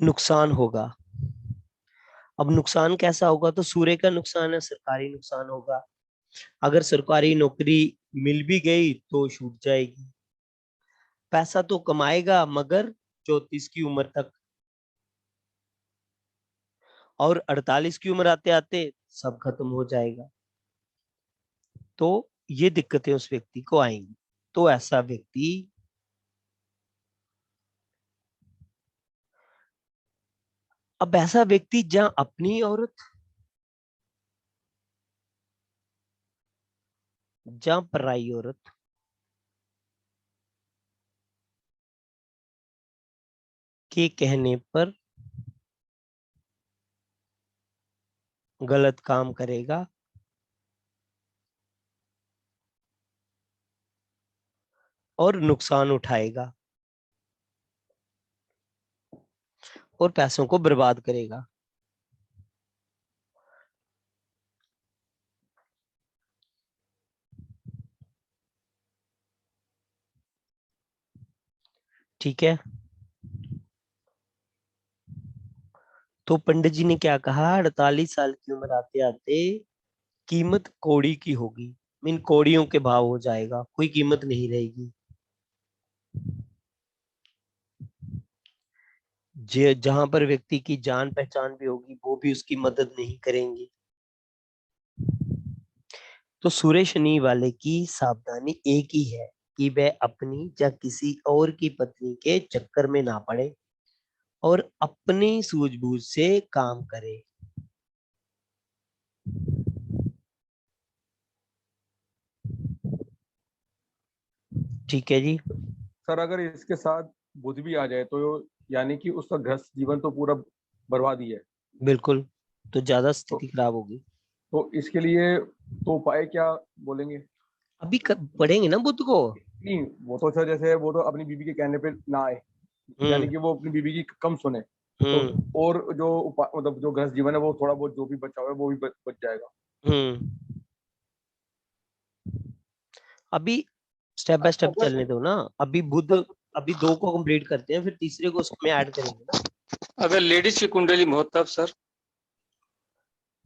नुकसान होगा। अब नुकसान कैसा होगा, तो सूर्य का नुकसान है, सरकारी नुकसान होगा। अगर सरकारी नौकरी मिल भी गई तो छूट जाएगी। पैसा तो कमाएगा मगर 34 की उम्र तक, और 48 की उम्र आते आते सब खत्म हो जाएगा। तो ये दिक्कतें उस व्यक्ति को आएंगी। तो ऐसा व्यक्ति अब ऐसा व्यक्ति जहां अपनी औरत, जहां पराई औरत, के कहने पर गलत काम करेगा, और नुकसान उठाएगा, और पैसों को बर्बाद करेगा। ठीक है। तो पंडित जी ने क्या कहा, 48 साल की उम्र आते आते कीमत कौड़ी की होगी, मीन कौड़ियों के भाव हो जाएगा, कोई कीमत नहीं रहेगी। जहां पर व्यक्ति की जान पहचान भी होगी, वो भी उसकी मदद नहीं करेंगी। तो सूर्य शनि वाले की सावधानी एक ही है कि वह अपनी या किसी और की पत्नी के चक्कर में ना पड़े, और अपनी सूझबूझ से काम करे। ठीक है जी। सर अगर इसके साथ बुध भी आ जाए तो यानी कि उसका गृहस्थ जीवन तो पूरा बर्बाद ही है। बिल्कुल, तो ज्यादा स्थिति खराब होगी। तो इसके लिए तो उपाय क्या बोलेंगे? अभी पढ़ेंगे ना बुध को। नहीं, वो तो सर जैसे वो तो अपनी बीबी के कहने पे ना आए, यानी कि वो अपनी बीबी की कम सुने, तो और जो मतलब जो गृहस्थ जीवन है वो थोड़ा बहुत जो भी बचा हुआ है वो भी बच जाएगा। अभी स्टेप बाय स्टेप चलने दो ना। अभी बुध, अभी 2 को कंप्लीट करते हैं, फिर तीसरे को उसमें ऐड करेंगे ना। अगर लेडीज की कुंडली में हो तब सर?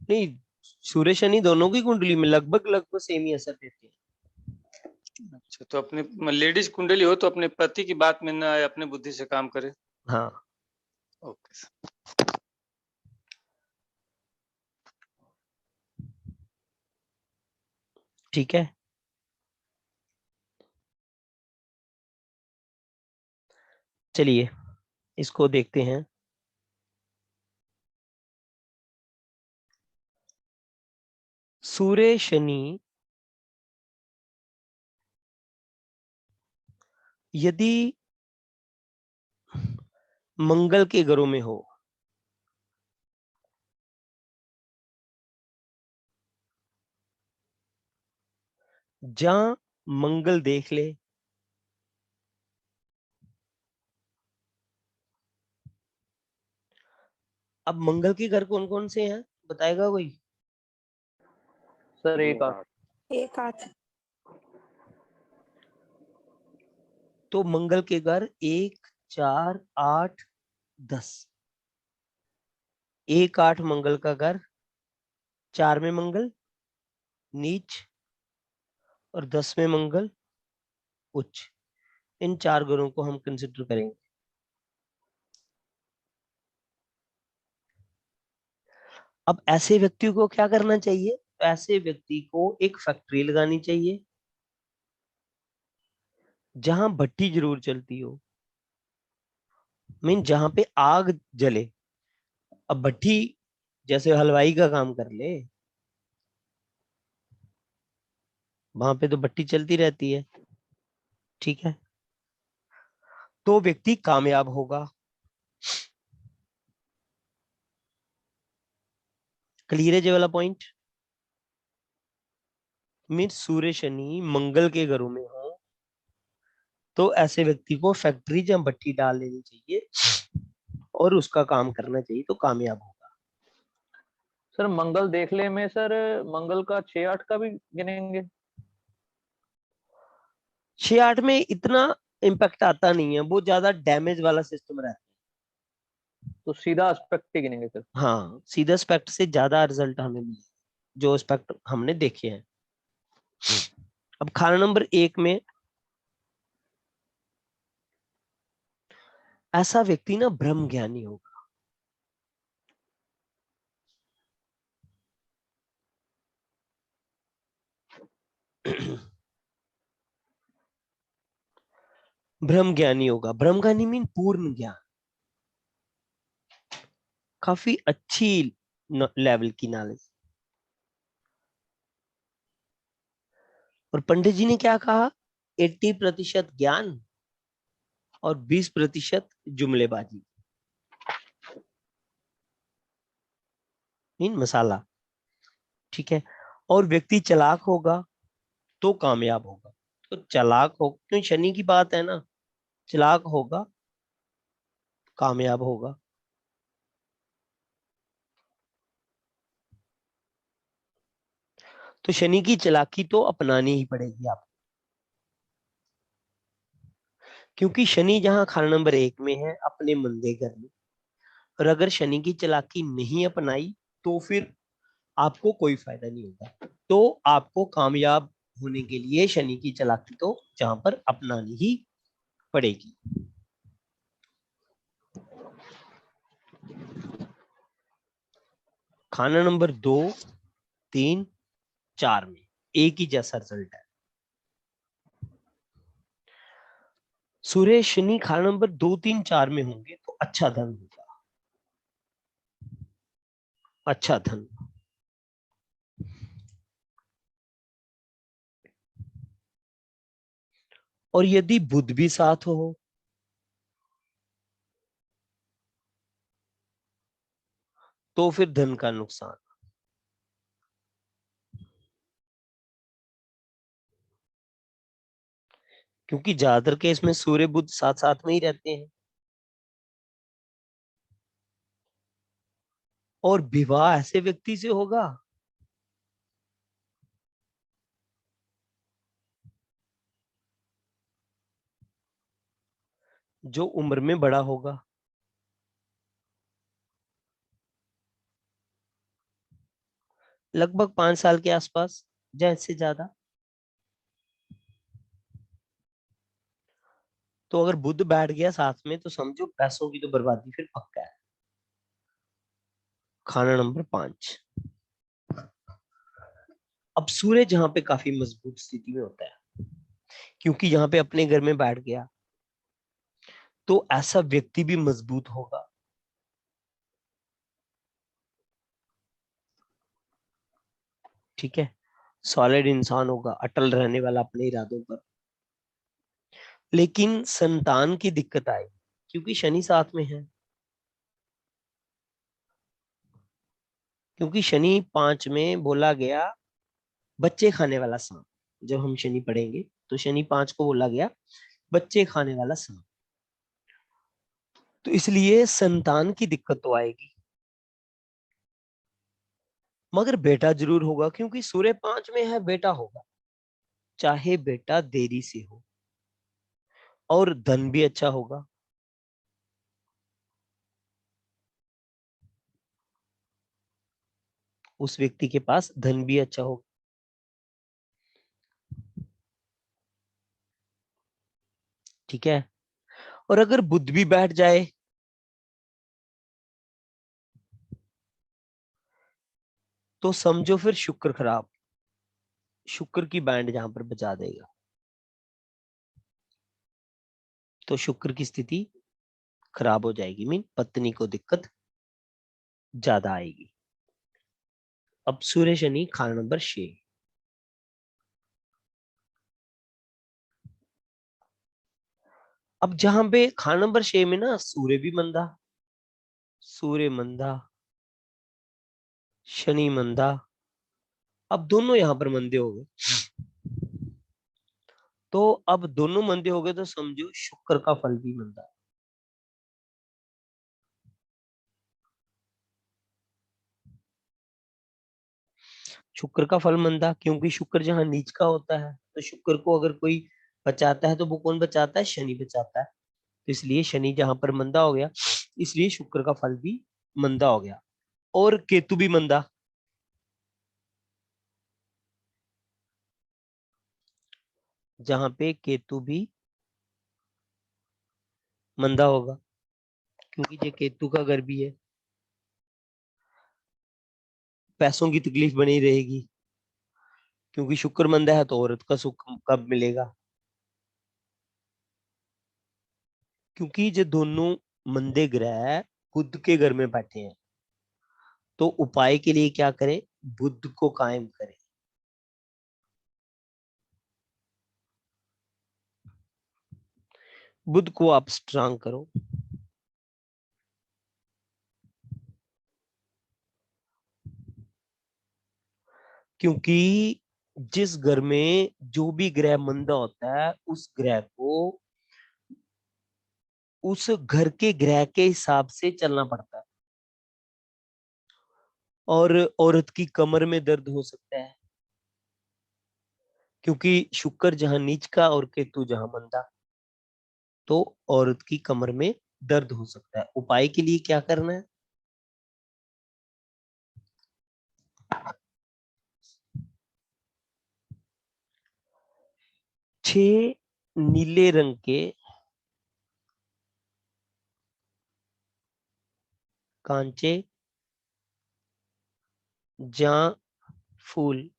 नहीं, सूर्य शनि दोनों की कुंडली में लगभग सेम ही असर देते हैं। अच्छा, तो अपने लेडीज कुंडली हो तो अपने पति की बात में ना आए, अपने बुद्धि से काम करे। हाँ, ओके सर। ठीक है। चलिए इसको देखते हैं। सूर्य शनि यदि मंगल के घरों में हो, जहां मंगल देख ले, अब मंगल के घर कौन कौन से हैं बताएगा कोई? सर 1 एक आठ। तो मंगल के घर 1, 4, 8, 10। 1, 8 मंगल का घर, 4 में मंगल नीच, और 10 में मंगल उच्च। इन 4 घरों को हम कंसिडर करेंगे। अब ऐसे व्यक्ति को क्या करना चाहिए? तो ऐसे व्यक्ति को एक फैक्ट्री लगानी चाहिए जहां भट्टी जरूर चलती हो, मीन जहां पे आग जले। अब भट्टी जैसे हलवाई का काम कर ले, वहां पे तो बत्ती चलती रहती है, ठीक है, तो व्यक्ति कामयाब होगा। क्लियर है ये वाला पॉइंट? मीन सूर्य शनि मंगल के घरों में हो तो ऐसे व्यक्ति को फैक्ट्री या भट्टी डाल लेनी चाहिए और उसका काम करना चाहिए, तो कामयाब होगा। सर मंगल देख ले में सर, मंगल का 6-8 का भी गिनेंगे? 6-8 में इतना इम्पैक्ट आता नहीं है, वो ज्यादा डैमेज वाला सिस्टम रहता है। तो सीधा एस्पेक्ट ही गिनेंगे सर? हाँ, सीधा एस्पेक्ट से ज्यादा रिजल्ट हमें मिले जो एस्पेक्ट हमने देखे हैं। अब खाना नंबर 1 में ऐसा व्यक्ति ना ब्रह्म ज्ञानी होगा। ब्रह्म ज्ञानी होगा। ब्रह्म ज्ञानी मीन पूर्ण ज्ञान, काफी अच्छी लेवल की नॉलेज। और पंडित जी ने क्या कहा, 80% ज्ञान और 20% जुमलेबाजी, मीन मसाला, ठीक है। और व्यक्ति चालाक होगा तो कामयाब होगा। तो चालाक हो, क्यों शनि की बात है ना, चालाक होगा कामयाब होगा। तो शनि की चालाकी तो अपनानी ही पड़ेगी आपको, क्योंकि शनि जहां खाना नंबर 1 में है अपने मंदे घर में, और अगर शनि की चालाकी नहीं अपनाई तो फिर आपको कोई फायदा नहीं होगा। तो आपको कामयाब होने के लिए शनि की चालाकी तो जहां पर अपनानी ही पड़ेगी। खाना नंबर 2, 3, 4 में एक ही जैसा रिजल्ट है। सूर्य शनि खाना नंबर 2, 3, 4 में होंगे तो अच्छा धन होगा, अच्छा धन। और यदि बुध भी साथ हो तो फिर धन का नुकसान। क्योंकि ज्यादातर केस में सूर्य बुध साथ साथ में ही रहते हैं। और विवाह ऐसे व्यक्ति से होगा जो उम्र में बड़ा होगा, लगभग 5 साल के आसपास या इससे ज्यादा। तो अगर बुध बैठ गया साथ में तो समझो पैसों की तो बर्बादी फिर पक्का है। खाना नंबर 5। अब सूर्य जहां पे काफी मजबूत स्थिति में होता है, क्योंकि यहाँ पे अपने घर में बैठ गया, तो ऐसा व्यक्ति भी मजबूत होगा। ठीक है, सॉलिड इंसान होगा, अटल रहने वाला अपने इरादों पर। लेकिन संतान की दिक्कत आएगी क्योंकि शनि साथ में है। क्योंकि शनि 5 में बोला गया बच्चे खाने वाला सांप। जब हम शनि पढ़ेंगे तो शनि 5 को बोला गया बच्चे खाने वाला सांप। तो इसलिए संतान की दिक्कत तो आएगी, मगर बेटा जरूर होगा, क्योंकि सूर्य 5 में है, बेटा होगा, चाहे बेटा देरी से हो। और धन भी अच्छा होगा। उस व्यक्ति के पास धन भी अच्छा होगा। ठीक है। और अगर बुध भी बैठ जाए तो समझो फिर शुक्र खराब, शुक्र की बैंड जहां पर बजा देगा, तो शुक्र की स्थिति खराब हो जाएगी। मीन पत्नी को दिक्कत ज्यादा आएगी। अब सूर्य शनि खाना नंबर 6। अब जहां पे खाना नंबर 6 में ना सूर्य भी मंदा, सूर्य मंदा, शनि मंदा, अब दोनों यहां पर मंदे हो गए। तो अब दोनों मंदे हो गए तो समझो शुक्र का फल भी मंदा है। शुक्र का फल मंदा, क्योंकि शुक्र जहां नीच का होता है तो शुक्र को अगर कोई बचाता है तो वो कौन बचाता है? शनि बचाता है। तो इसलिए शनि जहां पर मंदा हो गया, इसलिए शुक्र का फल भी मंदा हो गया। और केतु भी मंदा, जहां पे केतु भी मंदा होगा, क्योंकि ये केतु का घर भी है, पैसों की तकलीफ बनी रहेगी, क्योंकि शुक्र मंदा है तो औरत का सुख कब मिलेगा? क्योंकि ये दोनों मंदे ग्रह बुध के घर में बैठे हैं। तो उपाय के लिए क्या करें? बुध को कायम करें। बुध को आप स्ट्रांग करो। क्योंकि जिस घर में जो भी ग्रह मंदा होता है उस ग्रह को उस घर के ग्रह के हिसाब से चलना पड़ता है। और औरत की कमर में दर्द हो सकता है, क्योंकि शुक्र जहां नीच का और केतु जहां मंदा, तो औरत की कमर में दर्द हो सकता है। उपाय के लिए क्या करना है? छह नीले रंग के कांचे जा फूल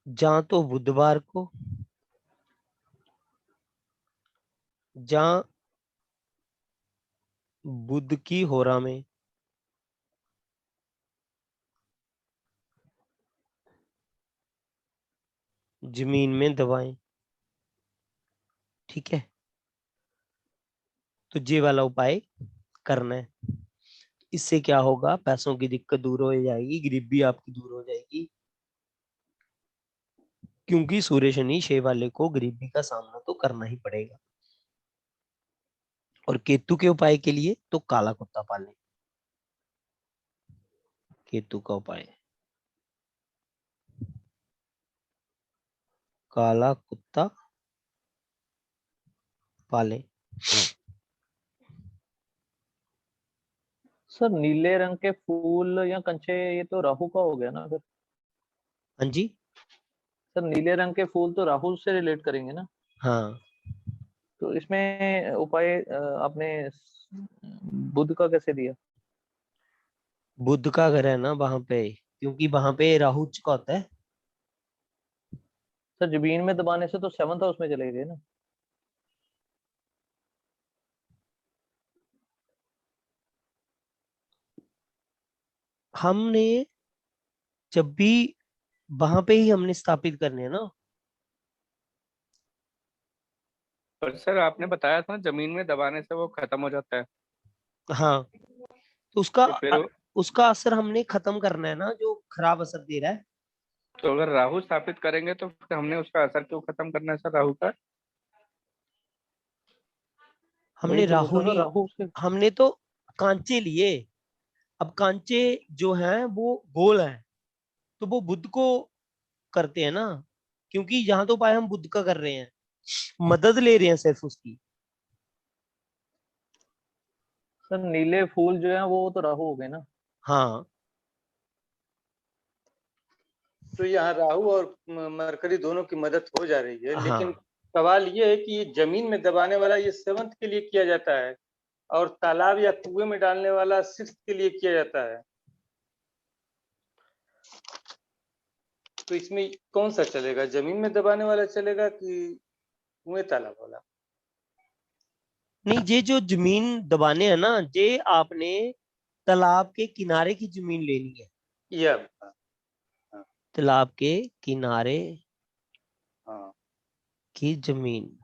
जा तो बुधवार को, जा बुध की होरा में, जमीन में दबाएं। ठीक है, तो ये वाला उपाय करना है। इससे क्या होगा? पैसों की दिक्कत दूर हो जाएगी, गरीबी आपकी दूर हो जाएगी, क्योंकि सूर्य शनि 6 वाले को गरीबी का सामना तो करना ही पड़ेगा। और केतु के उपाय के लिए तो काला कुत्ता पालें। केतु का उपाय काला कुत्ता पालें। सर नीले रंग के फूल या कंचे, ये तो राहु का हो गया ना फिर? हाँ जी, सर नीले रंग के फूल तो राहु से रिलेट करेंगे ना? हाँ। तो इसमें उपाय आपने बुध का कैसे दिया? बुध का घर है ना वहां पे, क्योंकि वहां पे राहु का होता है। सर जमीन में दबाने से तो 7th हाउस में चले गए ना? हमने जब भी वहां पे ही हमने स्थापित करने हैं ना। पर सर आपने बताया था जमीन में दबाने से वो खत्म हो जाता है। हाँ, तो उसका तो फिर उसका असर हमने खत्म करना है ना, जो खराब असर दे रहा है। तो अगर राहु स्थापित करेंगे तो फिर हमने उसका असर क्यों खत्म करना है सर राहु का? हमने वही तो राहु पूछा ना, नहीं, राहु से। हमने तो कांचे लिए। अब कांचे जो हैं वो गोल हैं, तो वो बुध को करते हैं ना, क्योंकि यहाँ तो उपाय हम बुध का कर रहे हैं, मदद ले रहे हैं सिर्फ उसकी। सर नीले फूल जो है वो तो राहु हो गए ना? हाँ, तो यहाँ राहु और मरकरी दोनों की मदद हो जा रही है, लेकिन हाँ। सवाल ये है कि ये जमीन में दबाने वाला ये 7th के लिए किया जाता है और तालाब या कुएं में डालने वाला 6th के लिए किया जाता है। तो इसमें कौन सा चलेगा? जमीन में दबाने वाला चलेगा कि कुएं तालाब वाला? नहीं, ये जो जमीन दबाने है ना, ये आपने तालाब के किनारे की जमीन लेनी है। या तालाब के किनारे हाँ की जमीन।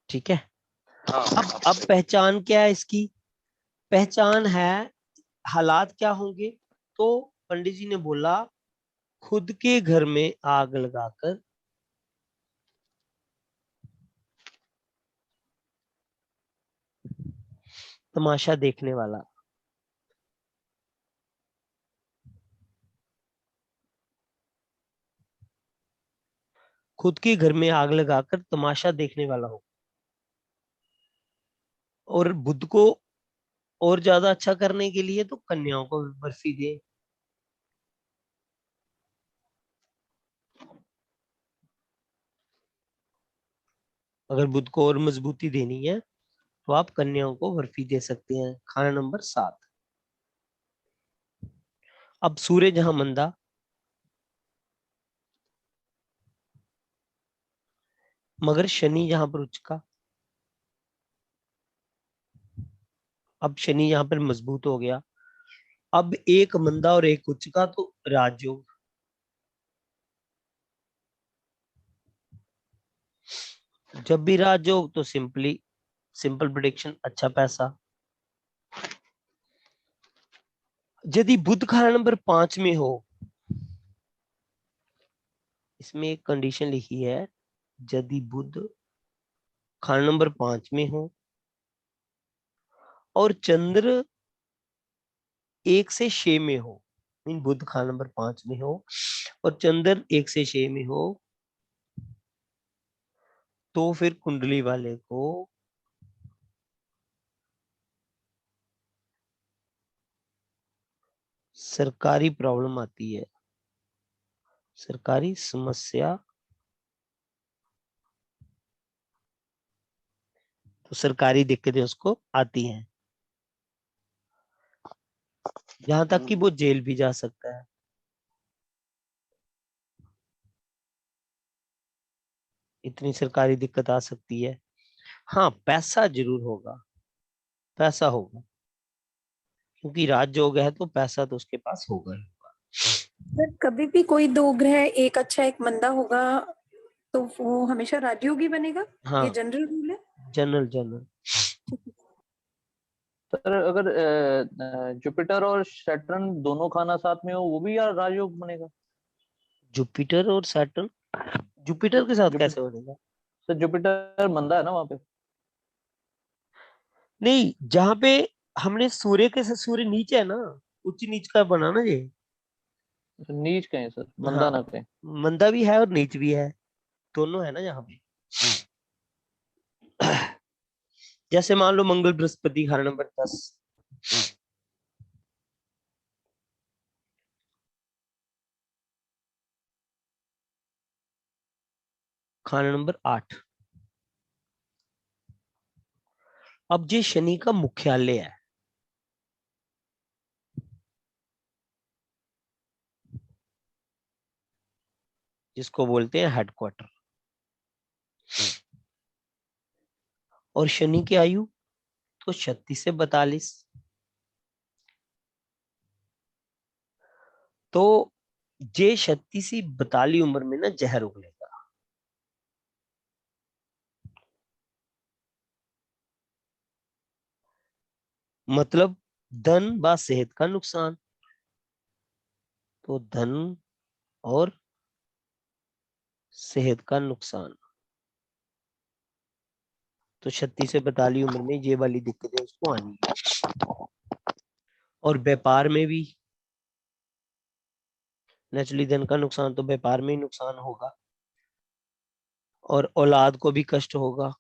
ठीक है। हाँ अब पहचान क्या है इसकी? पहचान है हालात क्या होंगे। तो पंडित जी ने बोला खुद के घर में आग लगाकर तमाशा देखने वाला। खुद के घर में आग लगाकर तमाशा देखने वाला हो। और बुद्ध को और ज्यादा अच्छा करने के लिए तो कन्याओं को बर्फी दे। अगर बुद्ध को और मजबूती देनी है तो आप कन्याओं को बर्फी दे सकते हैं। खाना नंबर 7। अब सूर्य जहां मंदा, मगर शनि जहां पर उच्च का। अब शनि यहां पर मजबूत हो गया। अब एक मंदा और एक उच्च का, तो राजयोग। जब भी राजयोग तो सिंपल प्रिडिक्शन, अच्छा पैसा। यदि बुध खाना नंबर 5 में हो, इसमें एक कंडीशन लिखी है, यदि बुध खाना नंबर 5 में हो और चंद्र 1 से 6 में हो, मीन बुध खाना नंबर 5 में हो और चंद्र 1 से 6 में हो, तो फिर कुंडली वाले को सरकारी प्रॉब्लम आती है, सरकारी समस्या। तो सरकारी दिक्कतें उसको आती हैं, यहां तक कि वो जेल भी जा सकता है। इतनी सरकारी दिक्कत आ सकती है। हाँ, पैसा जरूर होगा, पैसा होगा, क्योंकि राजयोग है तो पैसा तो उसके पास होगा ही। सर कभी भी कोई दो ग्रह, एक अच्छा एक मंदा होगा, तो वो हमेशा राजयोगी बनेगा? हाँ, ये जनरल रूल है? जनरल। सर अगर जुपिटर और सैटर्न दोनों खाना साथ में हो, वो भी यार राजयोग बनेगा? जुपिटर और सैटर्न, जुपिटर के साथ कैसे बनेगा? सर जुपिटर मंदा है ना वहां पे। नहीं, जहां पे हमने सूर्य के साथ, सूर्य नीचे है ना, उच्च नीच का बना ना ये। नीच कहें सर, मंदा हाँ, ना कहें। मंदा भी है और नीच भी है, दोनों है ना यहाँ पे। जैसे मान लो मंगल बृहस्पति खाना नंबर 10, खाना नंबर 8। अब ये शनि का मुख्यालय है, जिसको बोलते हैं हेडक्वार्टर। और शनि की आयु तो 36 से 42। तो ये 36 से 42 उम्र में ना जहर उगलेगा। मतलब धन व सेहत का नुकसान। तो धन और सेहत का नुकसान, तो 36 से 42 उम्र में ये वाली दिक्कतें उसको आनी है। और व्यापार में भी नेचुरली धन का नुकसान, तो व्यापार में ही नुकसान होगा और औलाद को भी कष्ट होगा।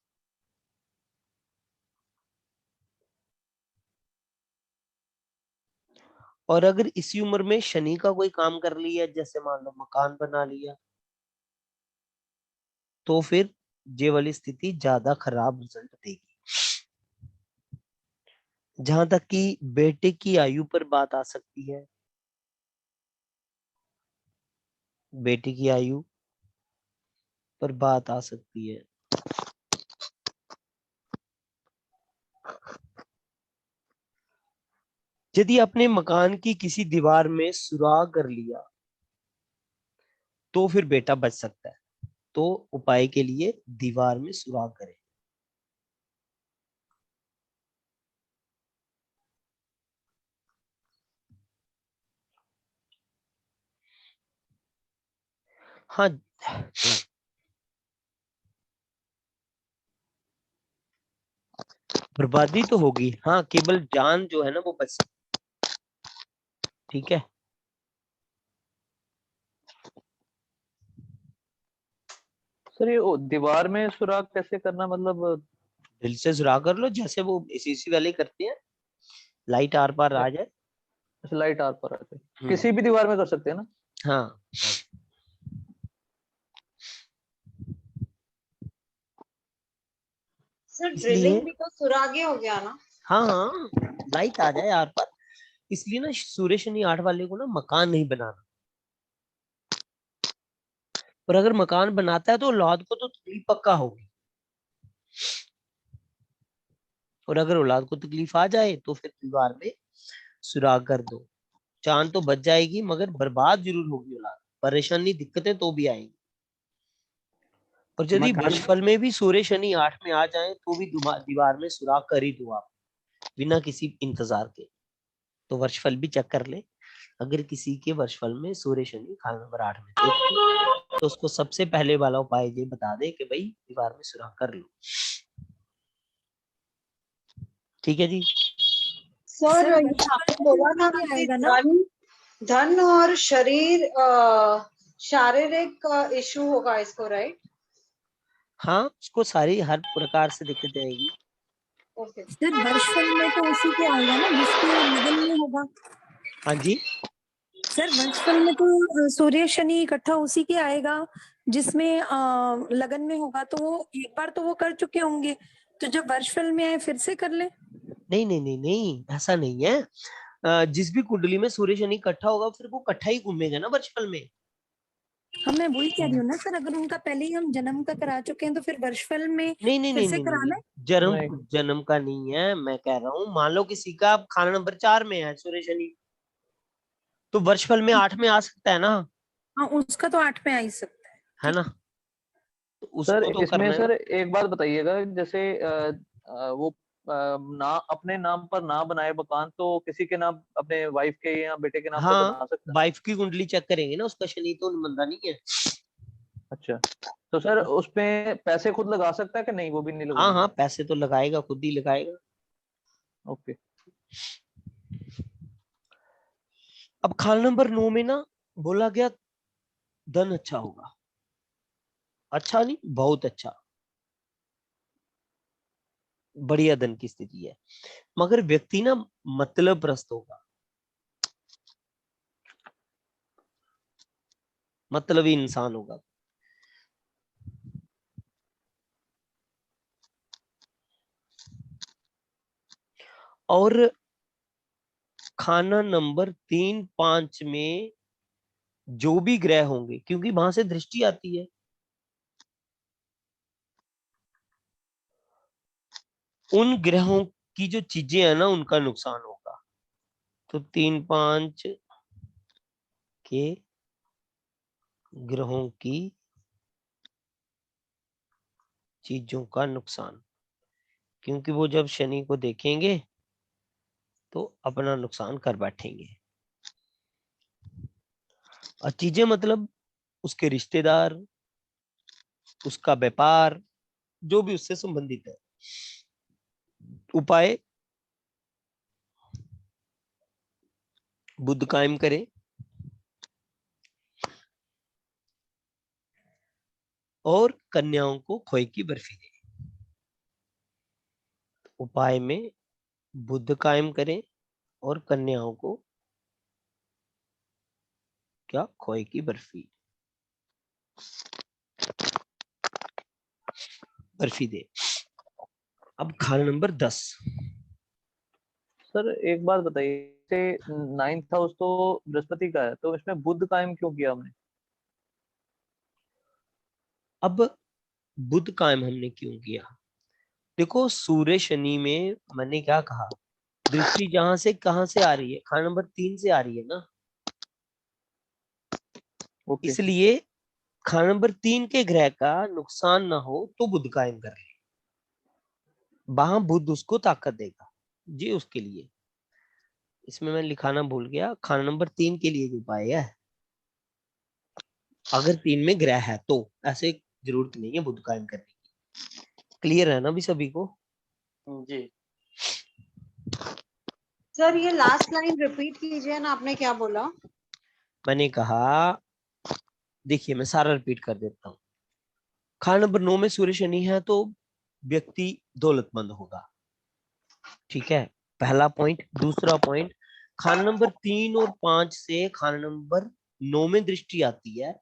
और अगर इसी उम्र में शनि का कोई काम कर लिया, जैसे मान लो मकान बना लिया, तो फिर ये वाली स्थिति ज्यादा खराब रिजल्ट देगी। जहां तक कि बेटे की आयु पर बात आ सकती है, बेटी की आयु पर बात आ सकती है। यदि आपने मकान की किसी दीवार में सुराख कर लिया तो फिर बेटा बच सकता है। तो उपाय के लिए दीवार में सुराख करें। हाँ, बर्बादी तो होगी, हाँ, केवल जान जो है ना वो बच सकती। ठीक है, सर ये दीवार में सुराख कैसे करना, मतलब दिल से सुराख कर लो, जैसे वो एसीसी वाले करते हैं, लाइट आर पार आ जाए। लाइट आर पर आते, किसी भी दीवार में कर सकते हैं ना? हाँ, सर इसलिए ड्रिलिंग भी तो सुरागे हो गया ना? हाँ हाँ, लाइट आ जाए आर पार। इसलिए ना सूर्य शनि 8 वाले को ना मकान नहीं बनाना। और अगर मकान बनाता है तो औलाद को तो तकलीफ पक्का होगी, और अगर औलाद को तकलीफ आ जाए तो फिर दीवार में सुराख कर दो। जान तो बच जाएगी मगर बर्बाद जरूर होगी औलाद, परेशानी दिक्कतें तो भी आएंगी। और यदि मकान वर्षफल में भी सूर्य शनि 8 में आ जाए तो भी दीवार में सुराख कर ही दो आप, बिना किसी इंतजार के। तो वर्षफल भी चेक कर ले, अगर किसी के वर्षफल में सूर्य शनि खाना नंबर 8 में तो उसको सबसे पहले वाला उपाय ये बता दे कि भाई दीवार में सुराख कर लो। ठीक है जी। सर आपने बोला था कि धन और शरीर शारीरिक इशू होगा इसको, राइट? हाँ, उसको सारी हर प्रकार से दिक्कतें आएगी। सर वर्षफल में तो उसी के आएगा ना जिसके लगन में होगा। हाँ जी सर वर्षफल में तो सूर्य शनि इकट्ठा उसी के आएगा जिसमें लगन में होगा। तो वो एक बार तो वो कर चुके होंगे, तो जब वर्षफल में आए फिर से कर ले। नहीं नहीं नहीं नहीं, ऐसा नहीं है। जिस भी कुंडली में सूर्य शनि इकट्ठा होगा फिर वो इकट्ठा ही घूमेगा ना वर्षफल में। हाँ मैं वही कह रही हूँ ना सर, अगर उनका पहले ही हम जन्म का करा चुके हैं तो फिर वर्षफल में नहीं नहीं फिर नहीं से नहीं कराना नहीं, है। जन्म का नहीं है। मैं कह रहा हूँ मान लो किसी का खाना नंबर 4 में है सूर्य शनि, तो वर्षफल में 8 में आ सकता है ना। हाँ उसका तो 8 में आ ही सकता है ना, तो उसको सर तो इसमें करना है सर ना। एक बात बताइएगा, जैसे वो ना अपने नाम पर ना बनाए मकान, तो किसी के नाम, अपने वाइफ के या बेटे के नाम पे हाँ, बना सकता है? वाइफ की कुंडली चेक करेंगे ना, उसका शनि तो मंदा नहीं है। अच्छा, तो सर उसमें पैसे खुद लगा सकता है कि नहीं, वो भी नहीं हाँ लगाएंगे? हाँ, पैसे तो लगाएगा, खुद ही लगाएगा। ओके। अब खाना नंबर 9 में ना बोला गया धन अच्छा होगा। अच्छा नहीं, बहुत अच्छा, बढ़िया धन की स्थिति है, मगर व्यक्ति ना मतलब प्रस्त होगा, मतलबी इंसान होगा। और खाना नंबर 3, 5 में जो भी ग्रह होंगे, क्योंकि वहां से दृष्टि आती है, उन ग्रहों की जो चीजें है ना उनका नुकसान होगा। तो 3, 5 के ग्रहों की चीजों का नुकसान, क्योंकि वो जब शनि को देखेंगे तो अपना नुकसान कर बैठेंगे। और चीजें मतलब उसके रिश्तेदार, उसका व्यापार, जो भी उससे संबंधित है। उपाय बुद्ध कायम करें और कन्याओं को खोए की बर्फी दें। उपाय में बुद्ध कायम करें और कन्याओं को क्या, खोए की बर्फी दे। अब खाना नंबर 10। सर एक बात बताइए, जैसे 9th हाउस तो बृहस्पति का है, तो इसमें बुध कायम क्यों किया हमने? अब बुध कायम हमने क्यों किया, देखो सूर्य शनि में मैंने क्या कहा, दृष्टि जहां से कहां से आ रही है, खाना नंबर 3 से आ रही है ना। इसलिए खाना नंबर 3 के ग्रह का नुकसान ना हो तो बुध कायम कर ले, वहां बुध उसको ताकत देगा जी। उसके लिए इसमें मैं लिखाना भूल गया, खाना नंबर 3 के लिए जो उपाय है, अगर 3 में ग्रह है तो ऐसे जरूरत नहीं है बुध कायम करने की। क्लियर है ना भी सभी को? जी सर ये लास्ट लाइन रिपीट कीजिए ना, आपने क्या बोला? मैंने कहा, देखिए मैं सारा रिपीट कर देता हूँ। खाना नंबर 9 में सूर्य शनि है तो व्यक्ति दौलतमंद होगा, ठीक है, पहला पॉइंट। दूसरा पॉइंट, खाना नंबर 3 और 5 से खाना नंबर 9 में दृष्टि आती है,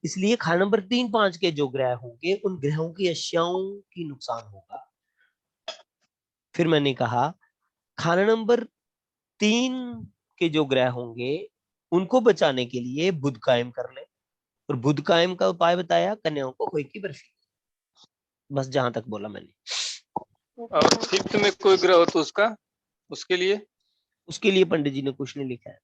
इसलिए खाना नंबर 3, 5 के जो ग्रह होंगे उन ग्रहों की अश्याओं की नुकसान होगा। फिर मैंने कहा खाना नंबर 3 के जो ग्रह होंगे उनको बचाने के लिए बुध कायम कर ले, और बुध कायम का उपाय बताया, कन्याओं को खोए की बर्फी। बस जहां तक बोला मैंने। और 5th में कोई ग्रह हो तो उसके लिए पंडित जी ने कुछ नहीं लिखा है।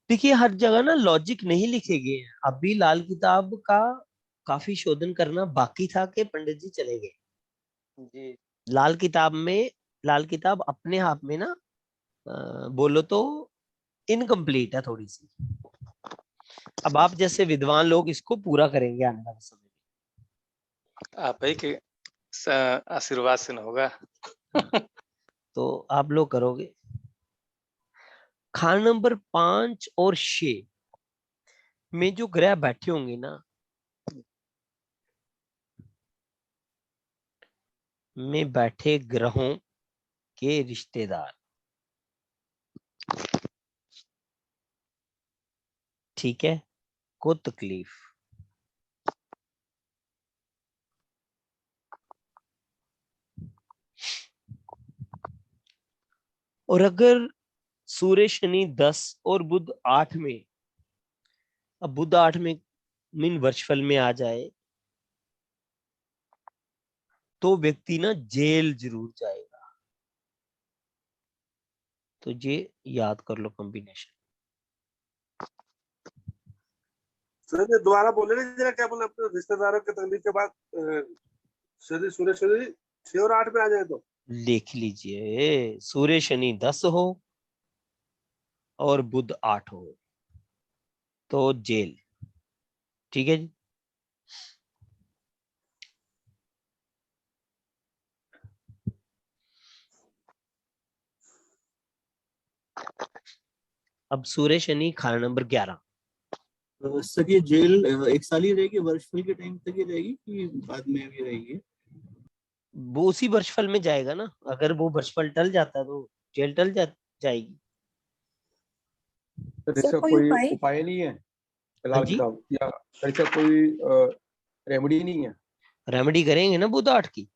देखिए हर जगह ना लॉजिक नहीं लिखे गए हैं। अभी लाल किताब का काफी शोधन करना बाकी था कि पंडित जी चले गए जी। लाल किताब अपने आप में ना बोलो तो इनकम्प्लीट है थोड़ी सी। अब आप जैसे विद्वान लोग इसको पूरा करेंगे आने वाले समय में। आप ही के आशीर्वाद से न होगा। तो आप लोग करोगे। खाना नंबर 5 और 6 में जो ग्रह बैठे होंगे ना, में बैठे ग्रहों के रिश्तेदार, ठीक है, को तकलीफ। और अगर सूर्य शनि 10 और बुध 8 में, अब बुध 8 में मीन वर्षफल में आ जाए तो व्यक्ति ना जेल जरूर जाएगा। तो ये याद कर लो कॉम्बिनेशन। सर ये दोबारा बोले ना जरा, क्या बोले अपने रिश्तेदारों के तकलीफ के बाद सूर्य शनि 6 और 8 में आ जाए तो? लिख लीजिए, सूर्य शनि 10 हो और बुध 8 हो तो जेल, ठीक है जी। अब सूर्य शनि खाना नंबर 11। सर ये जेल 1 साल ही रहेगी, वर्षफल के टाइम तक ही रहेगी कि बाद में भी रहेगी? वो उसी वर्षफल में जाएगा ना, अगर वो वर्षफल टल जाता है तो जेल जाएगी। तो इसका कोई उपाय नहीं है फिलहाल किताब, या इसका कोई रेमेडी नहीं है? रेमेडी करेंगे ना बुध 8 की।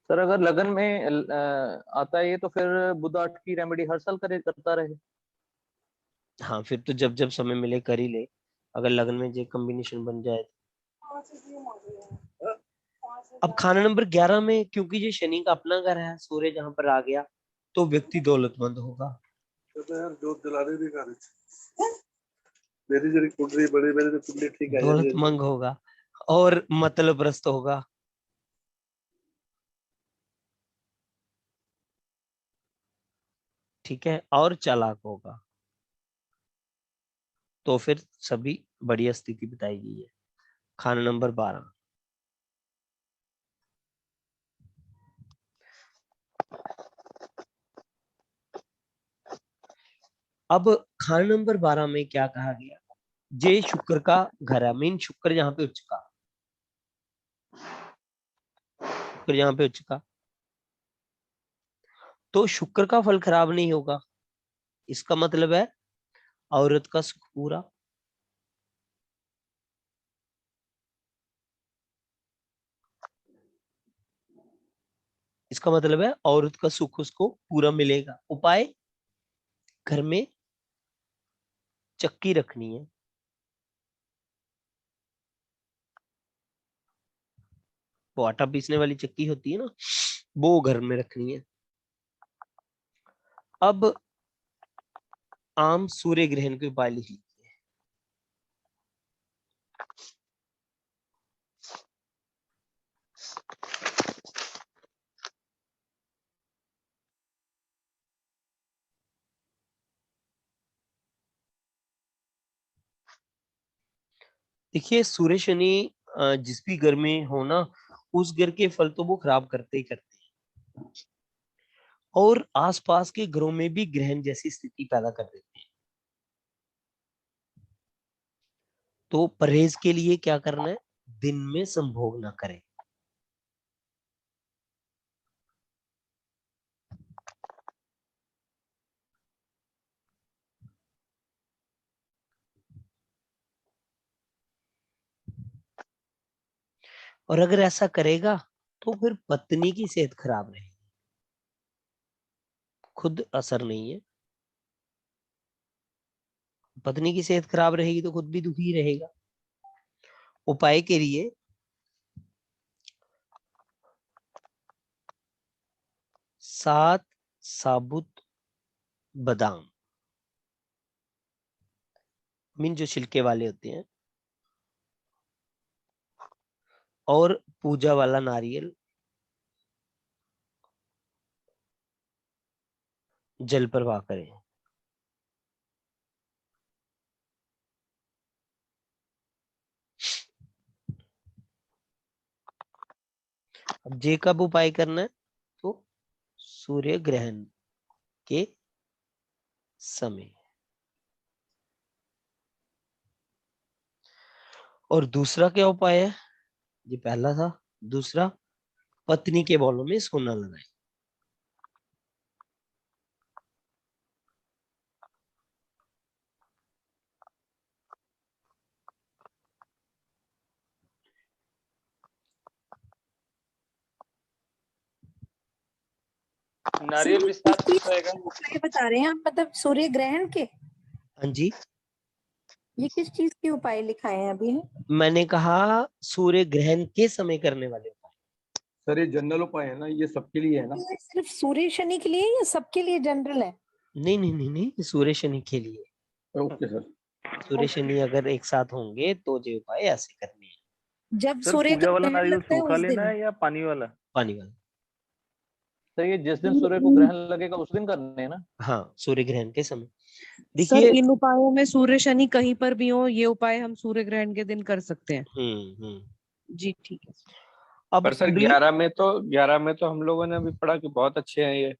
सर अगर लगन में आता है ये तो फिर बुध 8 की रेमेडी हर साल करता रहे। हाँ फिर तो जब जब समय मिले कर ही ले, अगर लगन में जो कॉम्बिनेशन बन जाए। अब खाना नंबर 11 में क्योंकि ये शनि का अपना घर है, सूर्य जहां पर आ गया तो व्यक्ति दौलतमंद होगा। तो यार जोत जलाने भी कर मेरी जरी कुंडली बड़ी, मेरी तो कुंडली ठीक है, दौलतमंद होगा और मतलबरस्त होगा। ठीक है, और चालाक होगा। तो फिर सभी बढ़िया स्थिति बताई गई है। खाना नंबर 12। अब खाना नंबर 12 में क्या कहा गया, जे शुक्र का घर है, मीन शुक्र जहां पे उच्च का, तो शुक्र का फल खराब नहीं होगा। इसका मतलब है औरत का सुख पूरा। इसका मतलब है औरत का सुख उसको पूरा मिलेगा। उपाय, घर में चक्की रखनी है, वो आटा पीसने वाली चक्की होती है ना, वो घर में रखनी है। अब आम सूर्य ग्रहण के उपाय लिख लीजिए। देखिए सूर्य शनि जिस भी घर में हो ना, उस घर के फल तो वो खराब करते ही करते हैं, और आसपास के घरों में भी ग्रहण जैसी स्थिति पैदा कर देते हैं। तो परहेज के लिए क्या करना है, दिन में संभोग ना करें। और अगर ऐसा करेगा तो फिर पत्नी की सेहत खराब रहेगी, खुद असर नहीं है। पत्नी की सेहत खराब रहेगी तो खुद भी दुखी रहेगा। उपाय के लिए 7 साबुत बादाम, मीन जो छिलके वाले होते हैं, और पूजा वाला नारियल जल प्रवाह करें। अब जे कब उपाय करना है, तो सूर्य ग्रहण के समय। और दूसरा क्या उपाय है, ये पहला था। दूसरा, पत्नी के बालों में सोना लगाए। नारियल भी साथ में रहेगा। उपाय बता रहे हैं आप, मतलब सूर्य ग्रहण के? हाँ जी, ये किस चीज के उपाय लिखाए हैं अभी? मैंने कहा सूर्य ग्रहण के समय करने वाले उपाय। सर ये जनरल उपाय है ना, ये सबके लिए है ना? ये सिर्फ सूर्य शनि के लिए या सबके लिए जनरल है? नहीं नहीं नहीं नहीं, सूर्य शनि के लिए। Okay sir. सूर्य शनि अगर एक साथ होंगे तो ये उपाय ऐसे करने हैं। जब सर सूर्य पूजा का वाला ग्रहण नारियल लगता है सूखा उस लेना दिन? है या पानी वाला? पानी वाला। सर ये जिस दिन सूर्य को ग्रहण लगेगा उस दिन करने है ना? हाँ, सूर्य ग्रहण के समय। सर देखिए, इन उपायों में सूर्य शनि कहीं पर भी हो, ये उपाय हम सूर्य ग्रहण के दिन कर सकते हैं? जी ठीक है। अब पर सर 11 में तो हम लोगों ने अभी पढ़ा कि बहुत अच्छे हैं ये।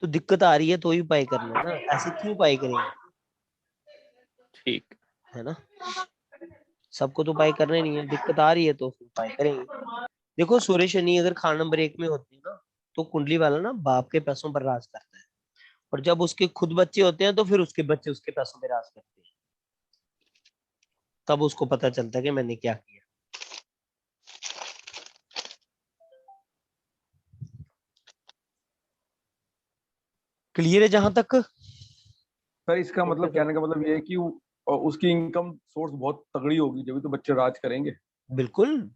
तो दिक्कत आ रही है तो ही उपाय करना है ना, ऐसे क्यों उपाय करेंगे? ठीक है ना, सबको तो उपाय करने नहीं है, दिक्कत आ रही है तो उपाय करेंगे। देखो सूर्य शनि अगर खान नंबर 1 में होती है ना, तो कुंडली वाला ना बाप के पैसों पर राज करता है, और जब उसके खुद बच्चे होते हैं तो फिर उसके बच्चे उसके पैसों पर राज करते हैं। तब उसको पता चलता है कि मैंने क्या किया। क्लियर है जहां तक? सर इसका मतलब कहने का मतलब ये है कि उसकी इनकम सोर्स बहुत तगड़ी होगी, जब तो बच्चे राज करेंगे। बिल्कुल,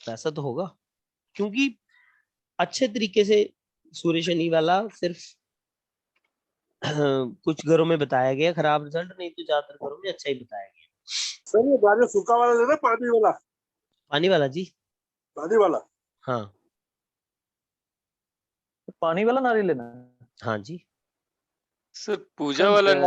ऐसा तो होगा, क्योंकि अच्छे तरीके से सूर्य शनि वाला सिर्फ कुछ घरों में बताया गया, खराब रिजल्ट नहीं तो ज्यादातर घरों में अच्छा ही बताया गया। सर ये नारियल सूखा वाला लेना, पानी वाला? पानी वाला जी। पानी वाला? हाँ पानी वाला नारियल लेना है? हाँ जी। सर पूजा वाला